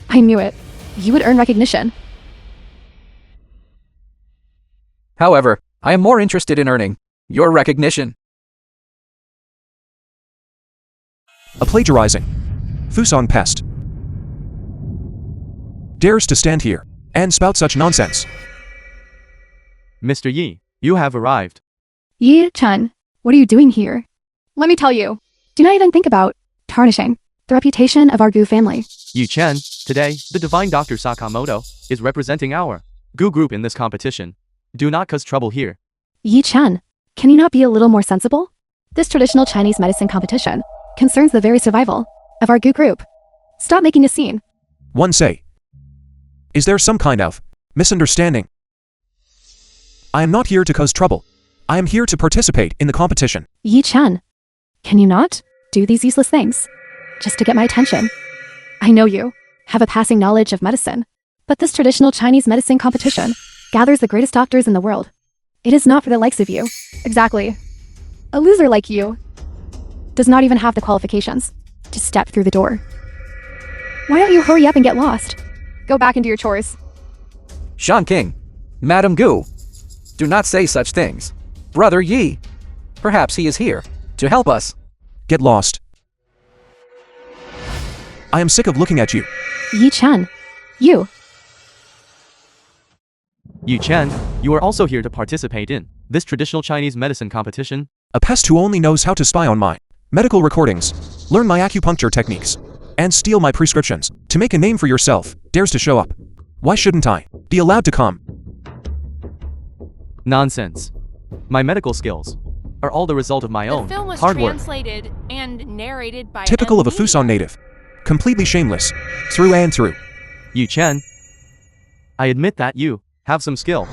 I knew it. You would earn recognition. However, I am more interested in earning your recognition. A plagiarizing Fusang pest dares to stand here and spout such nonsense. Mr. Yi, you have arrived. Yi-chan, what are you doing here? Let me tell you, do not even think about tarnishing the reputation of our Gu family. Yu Chen, today, the divine Dr. Sakamoto is representing our Gu group in this competition. Do not cause trouble here. Yi-chan, can you not be a little more sensible? This traditional Chinese medicine competition concerns the very survival of our Gu group. Stop making a scene. One say, is there some kind of misunderstanding? I am not here to cause trouble. I am here to participate in the competition. Yi-chan, can you not do these useless things just to get my attention? I know you have a passing knowledge of medicine, but this traditional Chinese medicine competition gathers the greatest doctors in the world. It is not for the likes of you. Exactly. A loser like you does not even have the qualifications to step through the door. Why don't you hurry up and get lost? Go back into your chores. Shan King, Madam Gu, do not say such things. Brother Yi, perhaps he is here to help us. Get lost. I am sick of looking at you. Yi-chan, you. Yu Chen, you are also here to participate in this traditional Chinese medicine competition. A pest who only knows how to spy on my medical recordings, learn my acupuncture techniques, and steal my prescriptions. To make a name for yourself, dares to show up. Why shouldn't I be allowed to come? Nonsense. My medical skills are all the result of my The own film was hard work. translated and narrated by Typical of a Media. Fusan native. Completely shameless. Through and through. Yu Chen, I admit that you have some skill,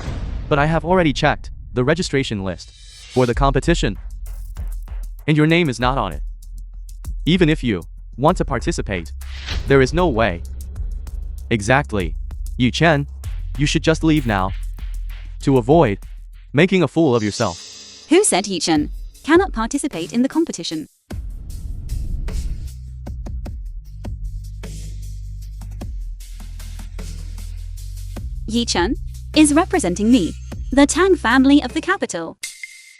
but I have already checked the registration list for the competition, and your name is not on it. Even if you want to participate, there is no way. Exactly. Yu Chen, you should just leave now to avoid making a fool of yourself. Who said Yi Chen cannot participate in the competition? Yi Chen is representing me, the Tang family of the capital.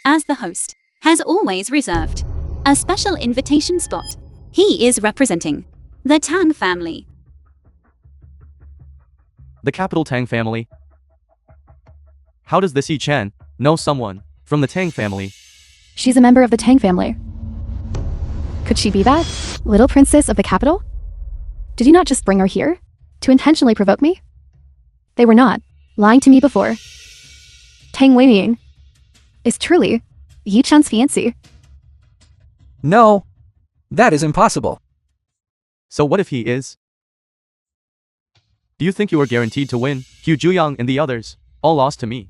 As the host, has always reserved a special invitation spot. He is representing the Tang family. The capital Tang family? How does this Yi Chen know someone from the Tang family? She's a member of the Tang family. Could she be that little princess of the capital? Did you not just bring her here to intentionally provoke me? They were not lying to me before. Tang Weiying is truly Yi Chen's fiancé. No, that is impossible. So what if he is? Do you think you are guaranteed to win? Hu Juyang and the others all lost to me.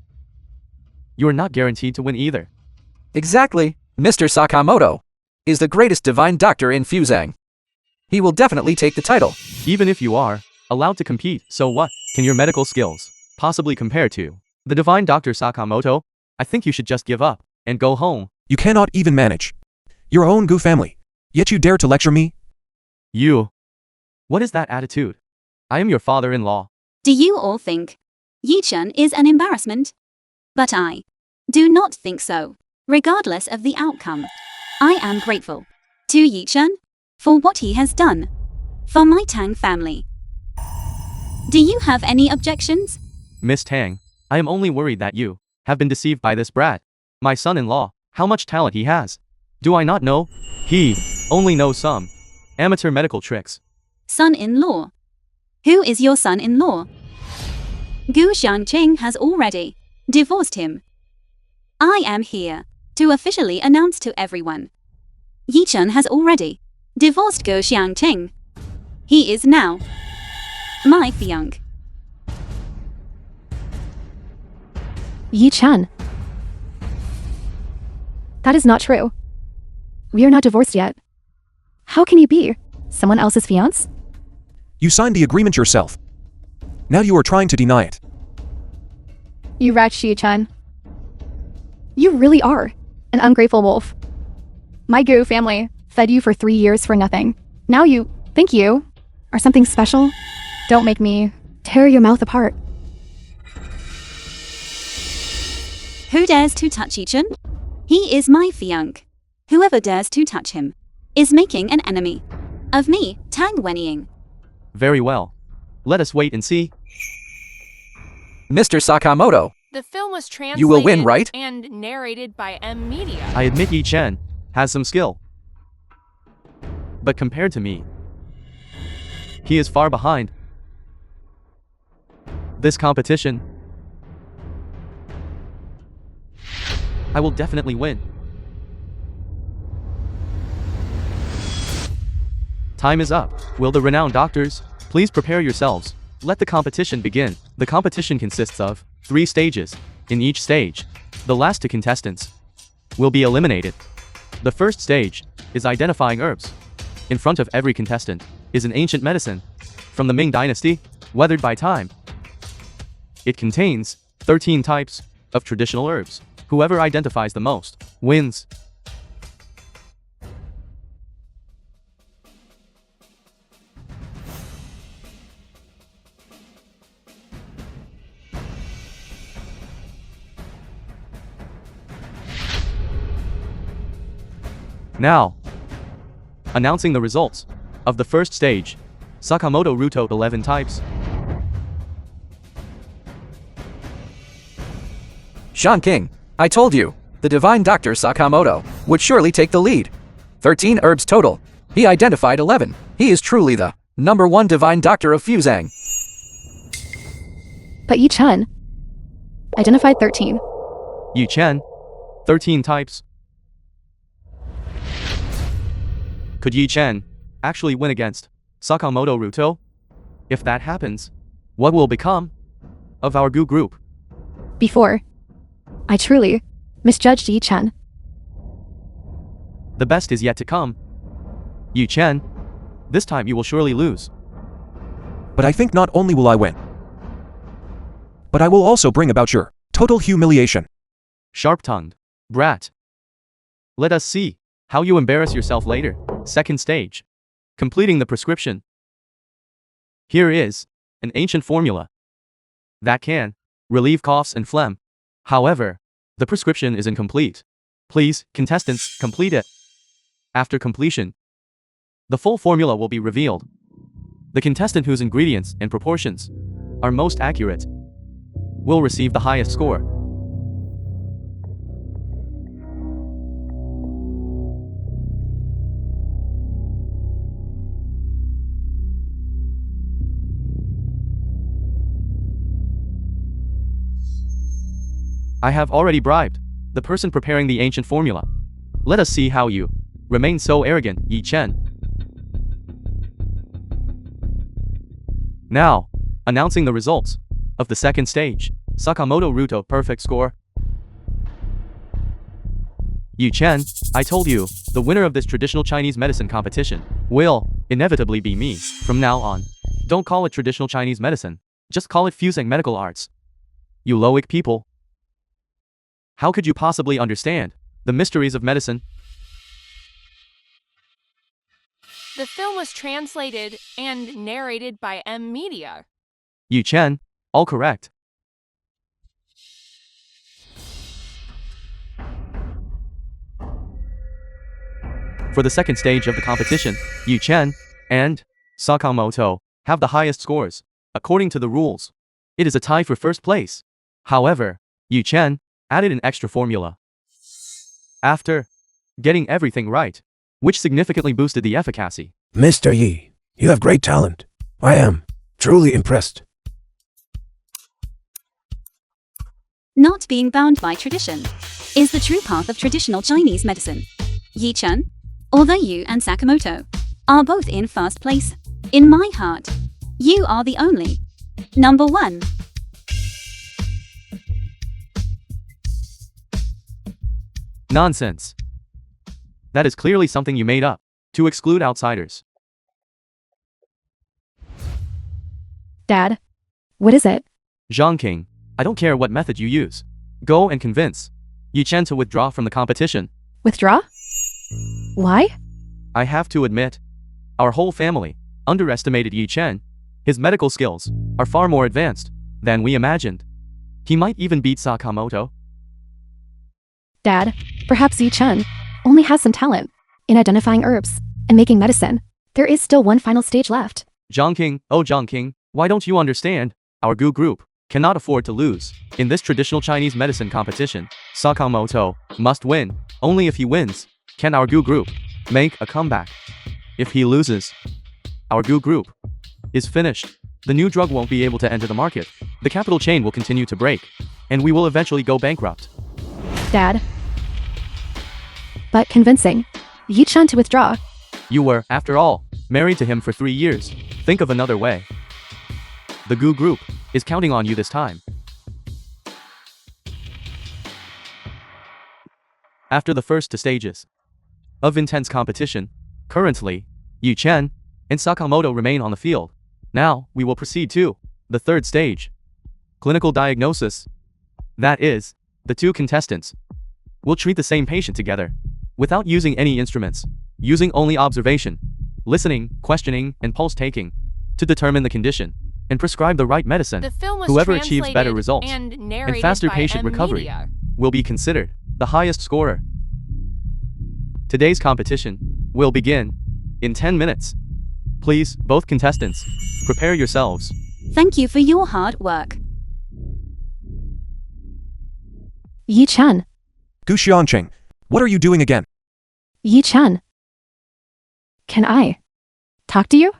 You are not guaranteed to win either. Exactly. Mr. Sakamoto is the greatest divine doctor in Fuzhang. He will definitely take the title. Even if you are allowed to compete, so what? Can your medical skills possibly compare to the divine Dr. Sakamoto? I think you should just give up and go home. You cannot even manage your own Gu family, yet you dare to lecture me? You. What is that attitude? I am your father-in-law. Do you all think Yi Chen is an embarrassment? But I do not think so. Regardless of the outcome, I am grateful to Yi Chen for what he has done for my Tang family. Do you have any objections? Miss Tang, I am only worried that you have been deceived by this brat. My son-in-law, how much talent he has. Do I not know? He only knows some amateur medical tricks. Son-in-law? Who is your son-in-law? Gu Xiangqing has already divorced him. I am here to officially announce to everyone. Yi Chen has already divorced Gu Xiangqing. He is now my fiancé. Yi Chen. That is not true. We are not divorced yet. How can he be someone else's fiancé? You signed the agreement yourself. Now you are trying to deny it. You rat, Yi Chen. You really are an ungrateful wolf. My Gu family fed you for 3 years for nothing. Now you think you are something special? Don't make me tear your mouth apart. Who dares to touch Yi Chen? He is my fiancé. Whoever dares to touch him is making an enemy of me, Tang Weiying. Very well. Let us wait and see. Mr. Sakamoto, The film was translated you will win, right? and narrated by M Media. I admit Yi Chen has some skill. But compared to me, he is far behind. This competition, I will definitely win. Time is up. Will the renowned doctors please prepare yourselves? Let the competition begin. The competition consists of 3 stages. In each stage, the last 2 contestants will be eliminated. The first stage is identifying herbs. In front of every contestant is an ancient medicine from the Ming Dynasty, weathered by time. It contains 13 types of traditional herbs. Whoever identifies the most wins. Now, announcing the results of the first stage. Sakamoto Ruto 11 types. Sean King, I told you, the divine Dr. Sakamoto would surely take the lead. 13 herbs total. He identified 11. He is truly the #1 divine doctor of Fuzhang. But Yi Chen identified 13. Yi Chen, 13 types. Could Yi Chen actually win against Sakamoto Ruto? If that happens, what will become of our Gu group? Before, I truly misjudged Yi Chen. The best is yet to come. Yi Chen, this time you will surely lose. But I think not only will I win, but I will also bring about your total humiliation. Sharp-tongued brat. Let us see how you embarrass yourself later. Second stage. Completing the prescription. Here is an ancient formula that can relieve coughs and phlegm. However, the prescription is incomplete. Please, contestants, complete it. After completion, the full formula will be revealed. The contestant whose ingredients and proportions are most accurate will receive the highest score. I have already bribed the person preparing the ancient formula. Let us see how you remain so arrogant, Yi Chen. Now, announcing the results of the second stage. Sakamoto Ruto perfect score. Yi Chen, I told you, the winner of this traditional Chinese medicine competition will inevitably be me from now on. Don't call it traditional Chinese medicine, just call it fusing medical arts. You Loic people. How could you possibly understand the mysteries of medicine? The film was translated and narrated by M Media. Yi Chen, all correct. For the second stage of the competition, Yi Chen and Sakamoto have the highest scores, according to the rules. It is a tie for first place. However, Yi Chen added an extra formula after getting everything right, which significantly boosted the efficacy. Mr. Yi, you have great talent. I am truly impressed. Not being bound by tradition is the true path of traditional Chinese medicine. Yi Chen, although you and Sakamoto are both in first place, in my heart, you are the only number one. Nonsense. That is clearly something you made up to exclude outsiders. Dad, what is it? Zhang King, I don't care what method you use. Go and convince Yi Chen to withdraw from the competition. Withdraw? Why? I have to admit, our whole family underestimated Yi Chen. His medical skills are far more advanced than we imagined. He might even beat Sakamoto. Dad, perhaps Yi Chen only has some talent in identifying herbs and making medicine. There is still one final stage left. Zhang King, oh Zhang King, why don't you understand? Our Gu group cannot afford to lose in this traditional Chinese medicine competition. Sakamoto must win. Only if he wins can our Gu group make a comeback. If he loses, our Gu group is finished. The new drug won't be able to enter the market. The capital chain will continue to break, and we will eventually go bankrupt. Dad. But convincing Yi Chen to withdraw. You were, after all, married to him for 3 years. Think of another way. The Gu group is counting on you this time. After the first 2 stages of intense competition, currently, Yi Chen and Sakamoto remain on the field. Now, we will proceed to the 3rd stage. Clinical diagnosis. That is, the 2 contestants will treat the same patient together, without using any instruments, using only observation, listening, questioning, and pulse taking, to determine the condition and prescribe the right medicine. The film was Whoever achieves better results and and faster patient recovery Media. will be considered the highest scorer. Today's competition will begin in 10 minutes. Please, both contestants, prepare yourselves. Thank you for your hard work. Yi Chen. Gu Xianqing, what are you doing again? Yi Chen. Can I talk to you?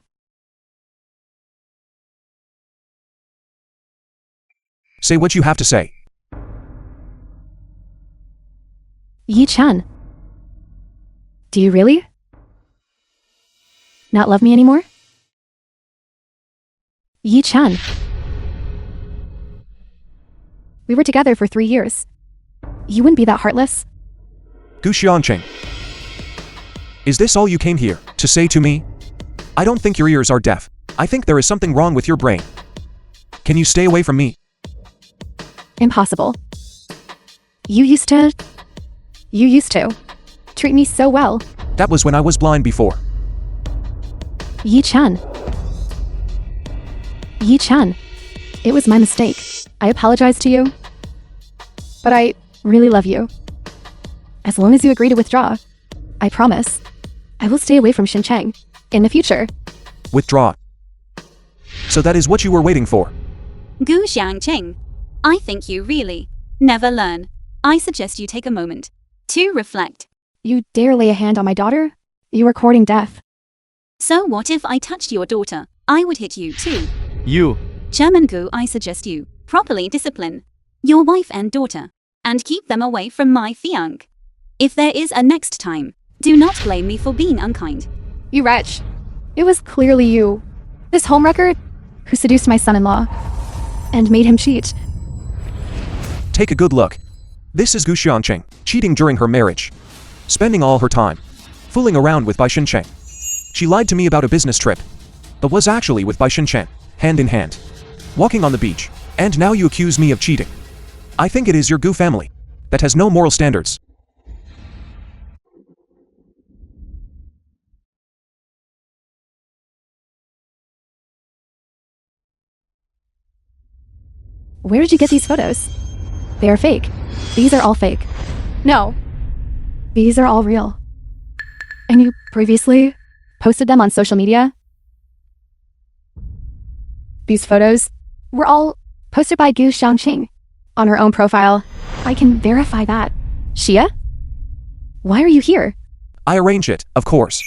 Say what you have to say. Yi Chen. Do you really not love me anymore? Yi Chen. We were together for 3 years. You wouldn't be that heartless. Gu Xianqing. Is this all you came here to say to me? I don't think your ears are deaf. I think there is something wrong with your brain. Can you stay away from me? Impossible. You used to. treat me so well. That was when I was blind before. Yi-chan. Yi-chan. It was my mistake. I apologize to you. But I really love you. As long as you agree to withdraw, I promise, I will stay away from Chang in the future. Withdraw. So that is what you were waiting for. Gu Xiangqing, I think you really never learn. I suggest you take a moment to reflect. You dare lay a hand on my daughter? You are courting death. So what if I touched your daughter? I would hit you too. You. Chairman Gu, I suggest you properly discipline your wife and daughter and keep them away from my fiancé. If there is a next time, do not blame me for being unkind. You wretch. It was clearly you, this homewrecker, who seduced my son-in-law and made him cheat. Take a good look. This is Gu Xiangqing, cheating during her marriage. Spending all her time fooling around with Bai Xincheng. She lied to me about a business trip, but was actually with Bai Xincheng, hand in hand, walking on the beach. And now you accuse me of cheating. I think it is your Gu family that has no moral standards. Where did you get these photos? They are fake. These are all fake. No. These are all real. And you previously posted them on social media? These photos were all posted by Gu Xiangqing on her own profile. I can verify that. Xia? Why are you here? I arrange it, of course.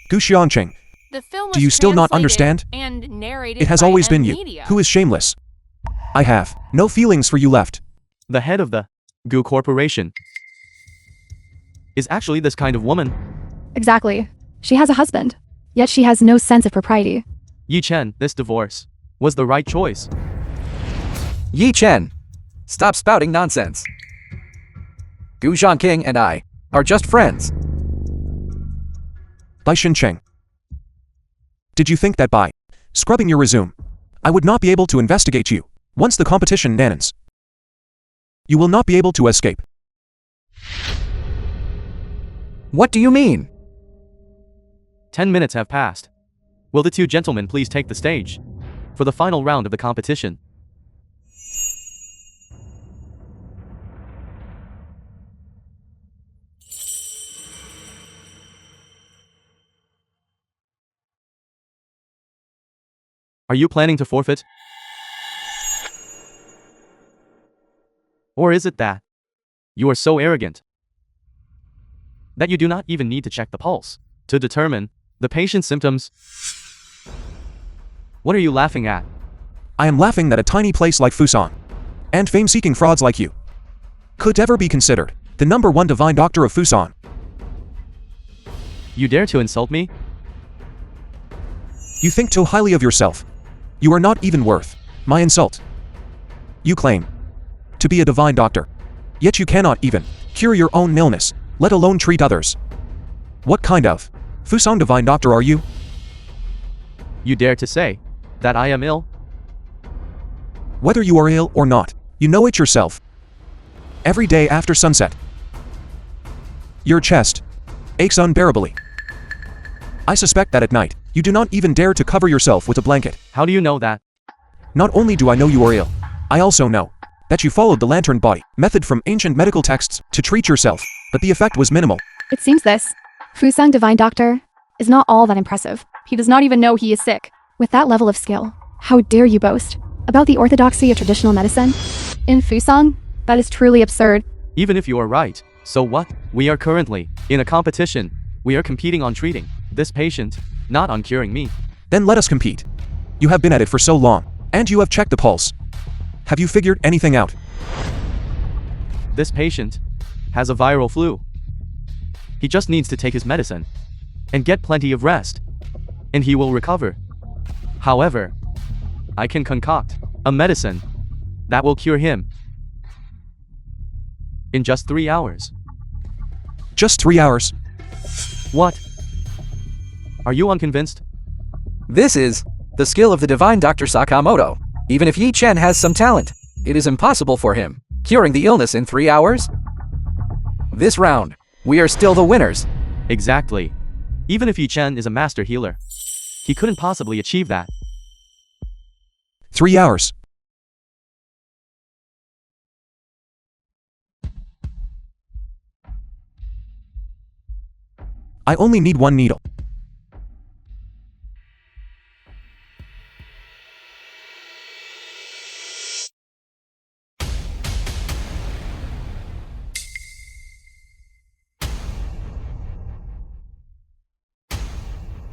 Gu Xiangqing, The film was do you still not translated understand? And narrated It has by always been you Media. who is shameless. I have no feelings for you left. The head of the Gu Corporation is actually this kind of woman. Exactly. She has a husband, yet she has no sense of propriety. Yi Chen, this divorce was the right choice. Yi Chen, stop spouting nonsense. Gu Zhangqing and I are just friends. Bai Xincheng, did you think that by scrubbing your resume, I would not be able to investigate you once the competition ends? You will not be able to escape. What do you mean? 10 minutes have passed. Will the two gentlemen please take the stage for the final round of the competition? Are you planning to forfeit? Or is it that you are so arrogant that you do not even need to check the pulse to determine the patient's symptoms? What are you laughing at? I am laughing that a tiny place like Fusan and fame-seeking frauds like you could ever be considered the #1 divine doctor of Fusan. You dare to insult me? You think too highly of yourself. You are not even worth my insult. You claim to be a divine doctor, yet you cannot even cure your own illness, let alone treat others. What kind of Fusan divine doctor are you? You dare to say that I am ill? Whether you are ill or not, you know it yourself. Every day after sunset, your chest aches unbearably. I suspect that at night, you do not even dare to cover yourself with a blanket. How do you know that? Not only do I know you are ill, I also know that you followed the lantern body method from ancient medical texts to treat yourself, but the effect was minimal. It seems this Fusang Divine Doctor is not all that impressive. He does not even know he is sick. With that level of skill, how dare you boast about the orthodoxy of traditional medicine? In Fusang, that is truly absurd. Even if you are right, so what? We are currently in a competition. We are competing on treating this patient, not on curing me. Then let us compete. You have been at it for so long, and you have checked the pulse. Have you figured anything out? This patient has a viral flu. He just needs to take his medicine and get plenty of rest, and he will recover. However, I can concoct a medicine that will cure him in just 3 hours. Just 3 hours? What? Are you unconvinced? This is the skill of the divine Dr. Sakamoto. Even if Yi Chen has some talent, it is impossible for him curing the illness in 3 hours. This round we are still the winners. Exactly. Even if Yi Chen is a master healer, he couldn't possibly achieve that. 3 hours. I only need 1 needle.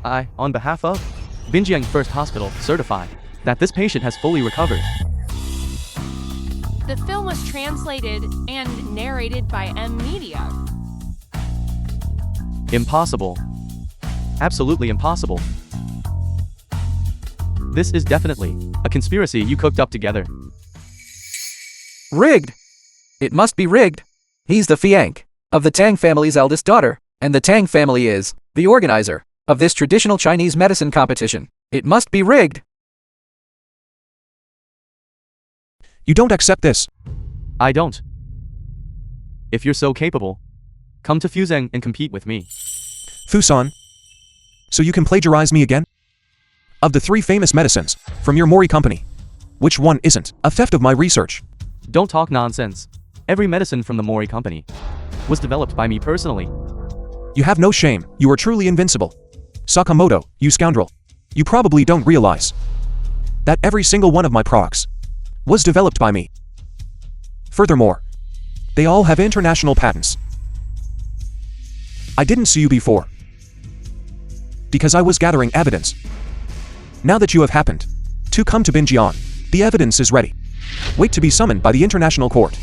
I, on behalf of Binjiang First Hospital, certify that this patient has fully recovered. The film was translated and narrated by M Media. Impossible. Absolutely impossible. This is definitely a conspiracy you cooked up together. Rigged! It must be rigged. He's the fiancé of the Tang family's eldest daughter, and the Tang family is the organizer of this traditional Chinese medicine competition. It must be rigged. You don't accept this. I don't. If you're so capable, come to Fuzheng and compete with me. Fusan. So you can plagiarize me again? Of the 3 famous medicines from your Mori company, which one isn't a theft of my research? Don't talk nonsense. Every medicine from the Mori company was developed by me personally. You have no shame. You are truly invincible. Sakamoto, you scoundrel. You probably don't realize that every single one of my products was developed by me. Furthermore, they all have international patents. I didn't see you before because I was gathering evidence. Now that you have happened to come to Binjiang, the evidence is ready. Wait to be summoned by the international court.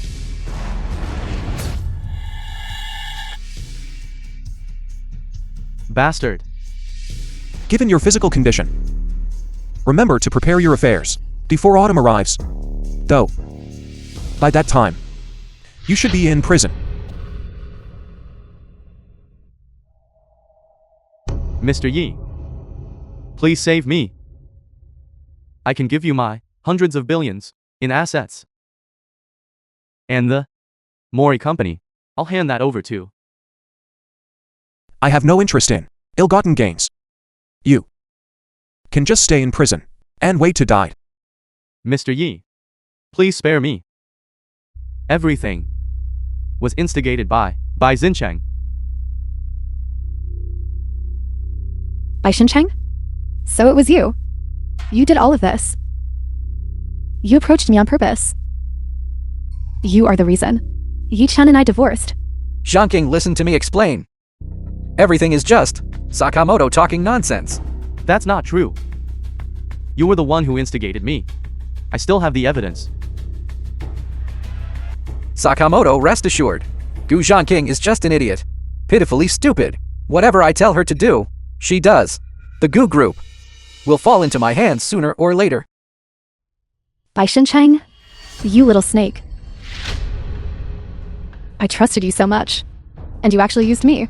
Bastard. Given your physical condition, remember to prepare your affairs before autumn arrives. Though, by that time, you should be in prison. Mr. Yi, please save me. I can give you my hundreds of billions in assets. And the Mori company, I'll hand that over to. I have no interest in ill-gotten gains. You can just stay in prison and wait to die. Mr. Yi, please spare me. Everything was instigated by Xincheng. By Xincheng? So it was you. You did all of this. You approached me on purpose. You are the reason. Yi Chen and I divorced. Zhangking, listen to me explain. Everything is just Sakamoto talking nonsense. That's not true. You were the one who instigated me. I still have the evidence. Sakamoto, rest assured. Gu Zhangking is just an idiot. Pitifully stupid. Whatever I tell her to do, she does. The Gu group will fall into my hands sooner or later. By Xincheng? You little snake. I trusted you so much. And you actually used me.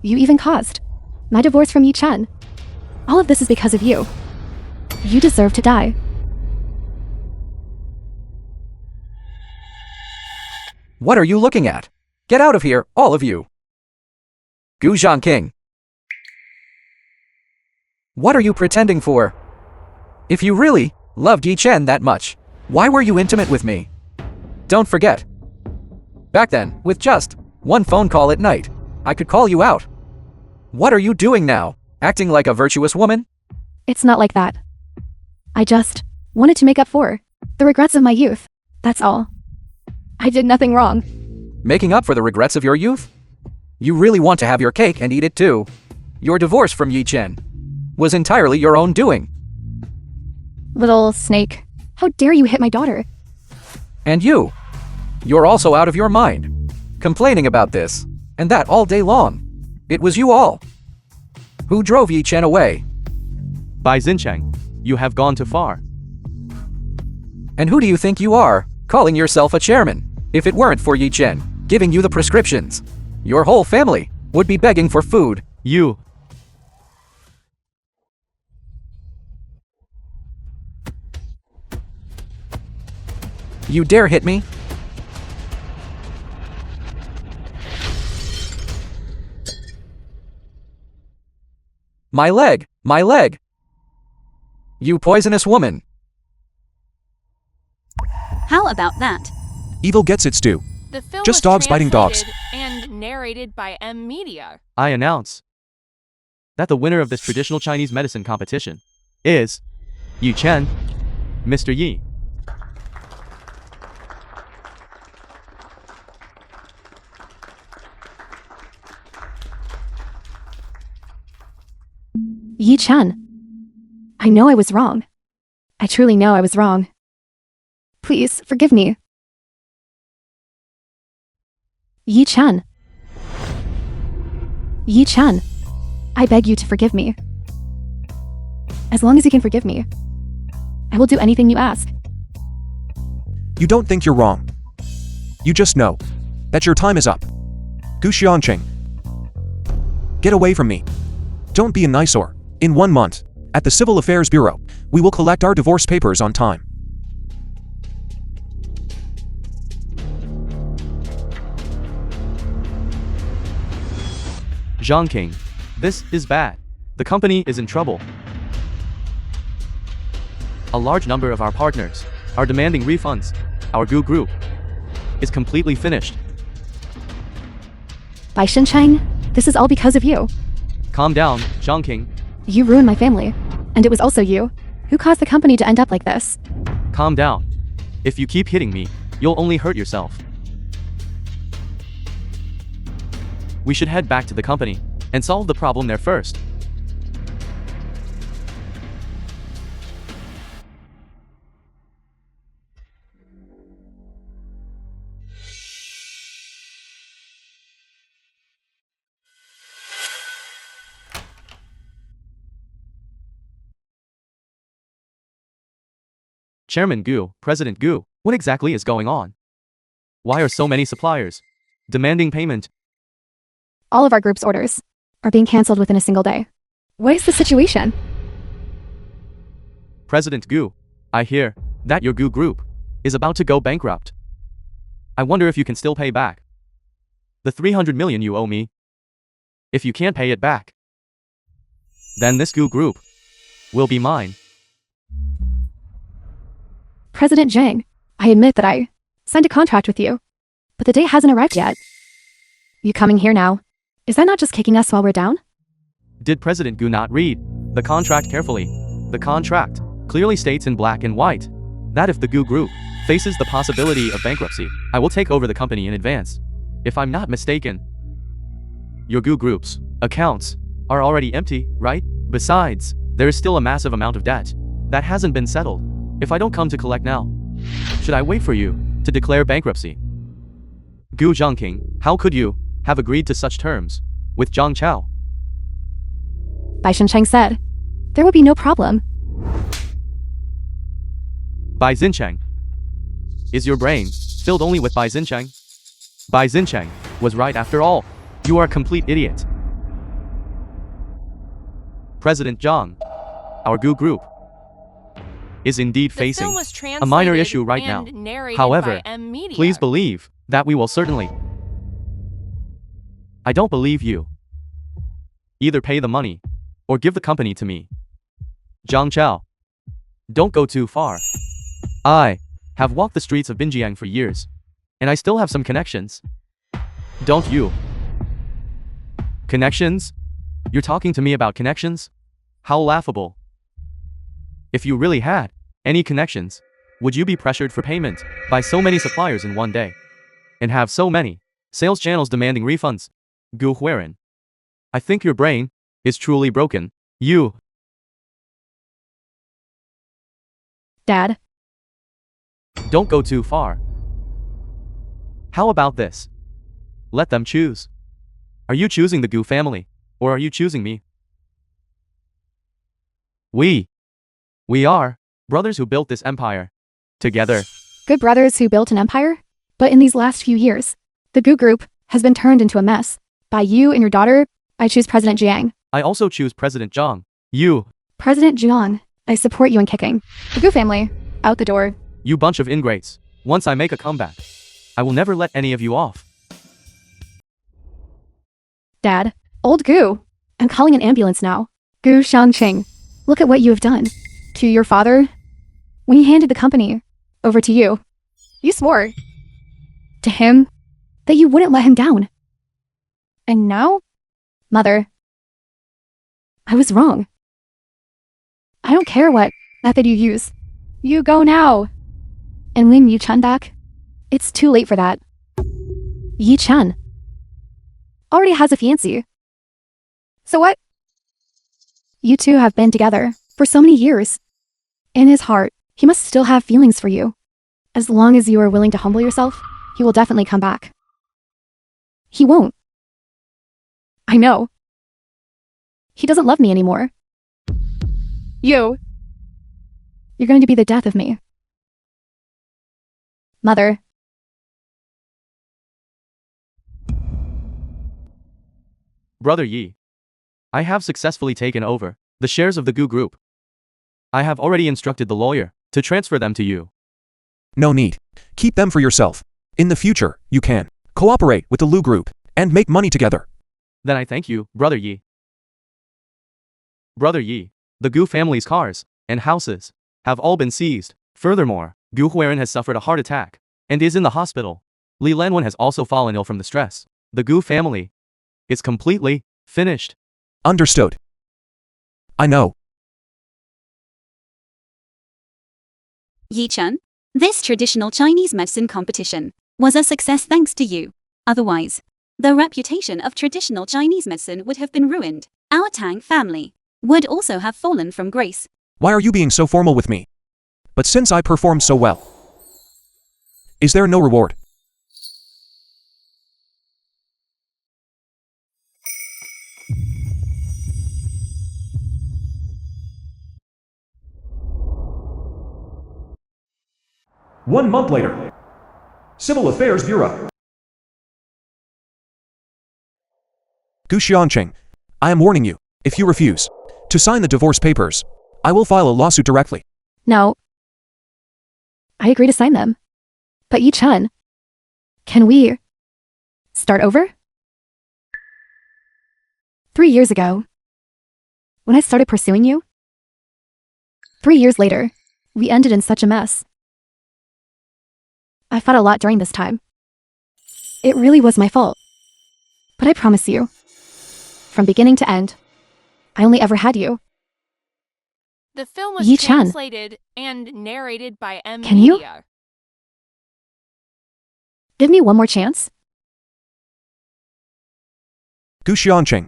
You even caused my divorce from Yi Chen. All of this is because of you. You deserve to die. What are you looking at? Get out of here, all of you. Gu Zhangking. What are you pretending for? If you really loved Yi Chen that much, why were you intimate with me? Don't forget. Back then, with just one phone call at night, I could call you out. What are you doing now? Acting like a virtuous woman? It's not like that. I just wanted to make up for the regrets of my youth. That's all. I did nothing wrong. Making up for the regrets of your youth? You really want to have your cake and eat it too. Your divorce from Yi Chen was entirely your own doing. Little snake. How dare you hit my daughter? And you're also out of your mind. Complaining about this and that all day long. It was you all who drove Yi Chen away. By Xincheng, you have gone too far. And who do you think you are, calling yourself a chairman? If it weren't for Yi Chen giving you the prescriptions, your whole family would be begging for food. You dare hit me? My leg! My leg! You poisonous woman! How about that? Evil gets its due. The film Just was dogs biting dogs. translated and narrated by M Media. I announce that the winner of this traditional Chinese medicine competition is Yu Chen, Mr. Yi. Yi Chen. I know I was wrong. I truly know I was wrong. Please, forgive me. Yi Chen. Yi Chen. I beg you to forgive me. As long as you can forgive me, I will do anything you ask. You don't think you're wrong. You just know that your time is up. Gu Xianqing. Get away from me. Don't be an eyesore. In 1 month, at the Civil Affairs Bureau, we will collect our divorce papers on time. Zhang King, this is bad. The company is in trouble. A large number of our partners are demanding refunds. Our Gu group is completely finished. Bai Shincheng, this is all because of you. Calm down, Zhang King. You ruined my family. And it was also you who caused the company to end up like this. Calm down. If you keep hitting me, you'll only hurt yourself. We should head back to the company and solve the problem there first. Chairman Gu, President Gu, what exactly is going on? Why are so many suppliers demanding payment? All of our group's orders are being cancelled within a single day. What is the situation? President Gu, I hear that your Gu group is about to go bankrupt. I wonder if you can still pay back the 300 million you owe me. If you can't pay it back, then this Gu group will be mine. President Zhang, I admit that I signed a contract with you, but the date hasn't arrived yet. You coming here now? Is that not just kicking us while we're down? Did President Gu not read the contract carefully? The contract clearly states in black and white that if the Gu group faces the possibility of bankruptcy, I will take over the company in advance. If I'm not mistaken, your Gu group's accounts are already empty, right? Besides, there is still a massive amount of debt that hasn't been settled. If I don't come to collect now, should I wait for you to declare bankruptcy? Gu Zhangking, how could you have agreed to such terms with Zhang Chao? Bai Shincheng said, there would be no problem. Bai Xincheng. Is your brain filled only with Bai Xincheng? Bai Xincheng was right after all. You are a complete idiot. President Zhang, our Gu group is indeed The film facing was a minor translated issue right now. and narrated However, by M Media. please believe that we will certainly. I don't believe you. Either pay the money or give the company to me. Zhang Chao, don't go too far. I have walked the streets of Binjiang for years, and I still have some connections. Don't you? Connections? You're talking to me about connections? How laughable. If you really had any connections, would you be pressured for payment by so many suppliers in one day? And have so many sales channels demanding refunds? Gu Huiren, I think your brain is truly broken. You. Dad, Don't go too far. How about this? Let them choose. Are you choosing the Gu family, or are you choosing me? We are brothers who built this empire together. good brothers who built an empire? But in these last few years, the Gu group has been turned into a mess. By you and your daughter, I choose President Jiang. I also choose President Zhang. You. President Jiang, I support you in kicking the Gu family out the door. You bunch of ingrates. Once I make a comeback, I will never let any of you off. Dad, old Gu, I'm calling an ambulance now. Gu Xiangqing, look at what you have done. To your father, when he handed the company over to you, you swore to him that you wouldn't let him down. And now, Mother, I was wrong. I don't care what method you use. You go now. And win Yi Chen back. It's too late for that. Yi Chen already has a fiancé. So what? You two have been together for so many years. In his heart, he must still have feelings for you. As long as you are willing to humble yourself, he will definitely come back. He won't. I know. He doesn't love me anymore. You're going to be the death of me. Mother. Brother Yi, I have successfully taken over the shares of the Gu Group. I have already instructed the lawyer to transfer them to you. No need. Keep them for yourself. In the future, you can cooperate with the Lu Group and make money together. Then I thank you, Brother Yi. Brother Yi, the Gu family's cars and houses have all been seized. Furthermore, Gu Huiren has suffered a heart attack and is in the hospital. Li Lenwen has also fallen ill from the stress. The Gu family is completely finished. Understood. I know. Yi Chen, this traditional Chinese medicine competition was a success thanks to you. Otherwise, the reputation of traditional Chinese medicine would have been ruined. Our Tang family would also have fallen from grace. Why are you being so formal with me? But since I performed so well, is there no reward? One month later. Civil Affairs Bureau. Gu Xiangqing, I am warning you, if you refuse to sign the divorce papers, I will file a lawsuit directly. No. I agree to sign them. But Yi Chen, can we start over? 3 years ago, when I started pursuing you, 3 years later, we ended in such a mess. I fought a lot during this time. It really was my fault. But I promise you, from beginning to end, I only ever had you. The film was Yi Chen. translated and narrated by M. Can you? Media. Give me one more chance. Gu Xiangqing,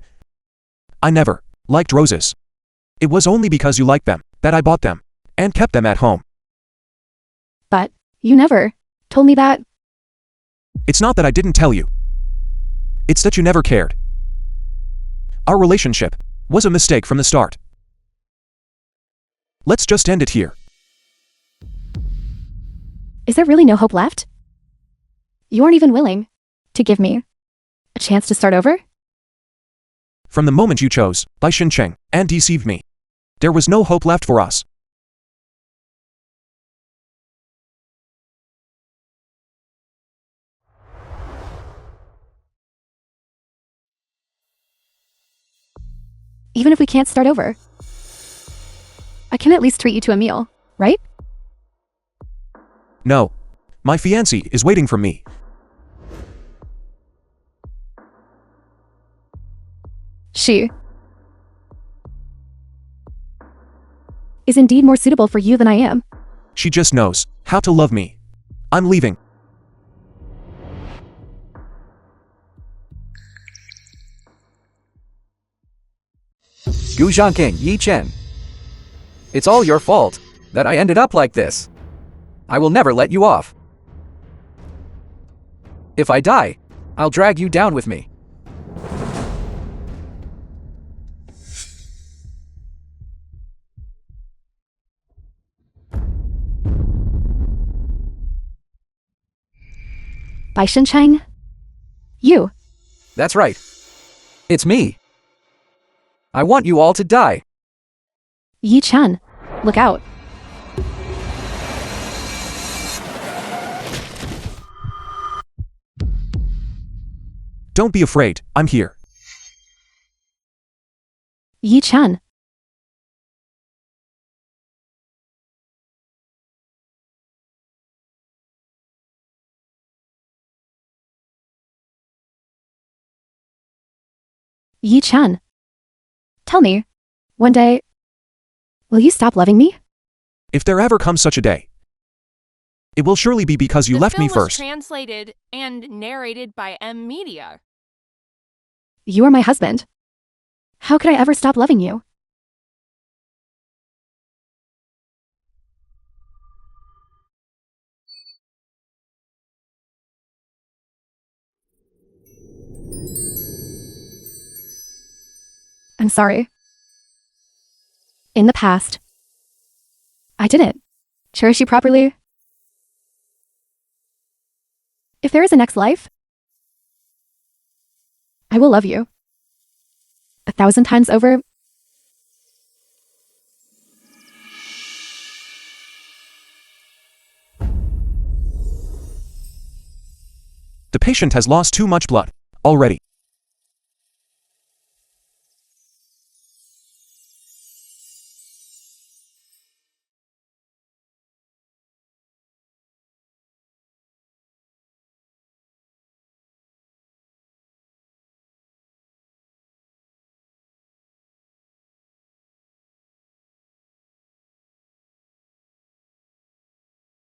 I never liked roses. It was only because you liked them that I bought them and kept them at home. But you never told me that. It's not that I didn't tell you. It's that you never cared. Our relationship was a mistake from the start. Let's just end it here. Is there really no hope left? You aren't even willing to give me a chance to start over? From the moment you chose Bai Shincheng and deceived me, there was no hope left for us. Even if we can't start over, I can at least treat you to a meal, right? No. My fiancé is waiting for me. She is indeed more suitable for you than I am. She just knows how to love me. I'm leaving. Gu Zhangking, Yi Chen. It's all your fault that I ended up like this. I will never let you off. If I die, I'll drag you down with me. Bai Shincheng? You. That's right. It's me. I want you all to die. Yi Chen, look out. Don't be afraid, I'm here. Yi Chen, Yi Chan. Tell me, one day, will you stop loving me? If there ever comes such a day, it will surely be because you left me The film was first. translated and narrated by M Media. You are my husband. How could I ever stop loving you? I'm sorry. In the past, I didn't cherish you properly. If there is a next life, I will love you 1,000 times over. The patient has lost too much blood already.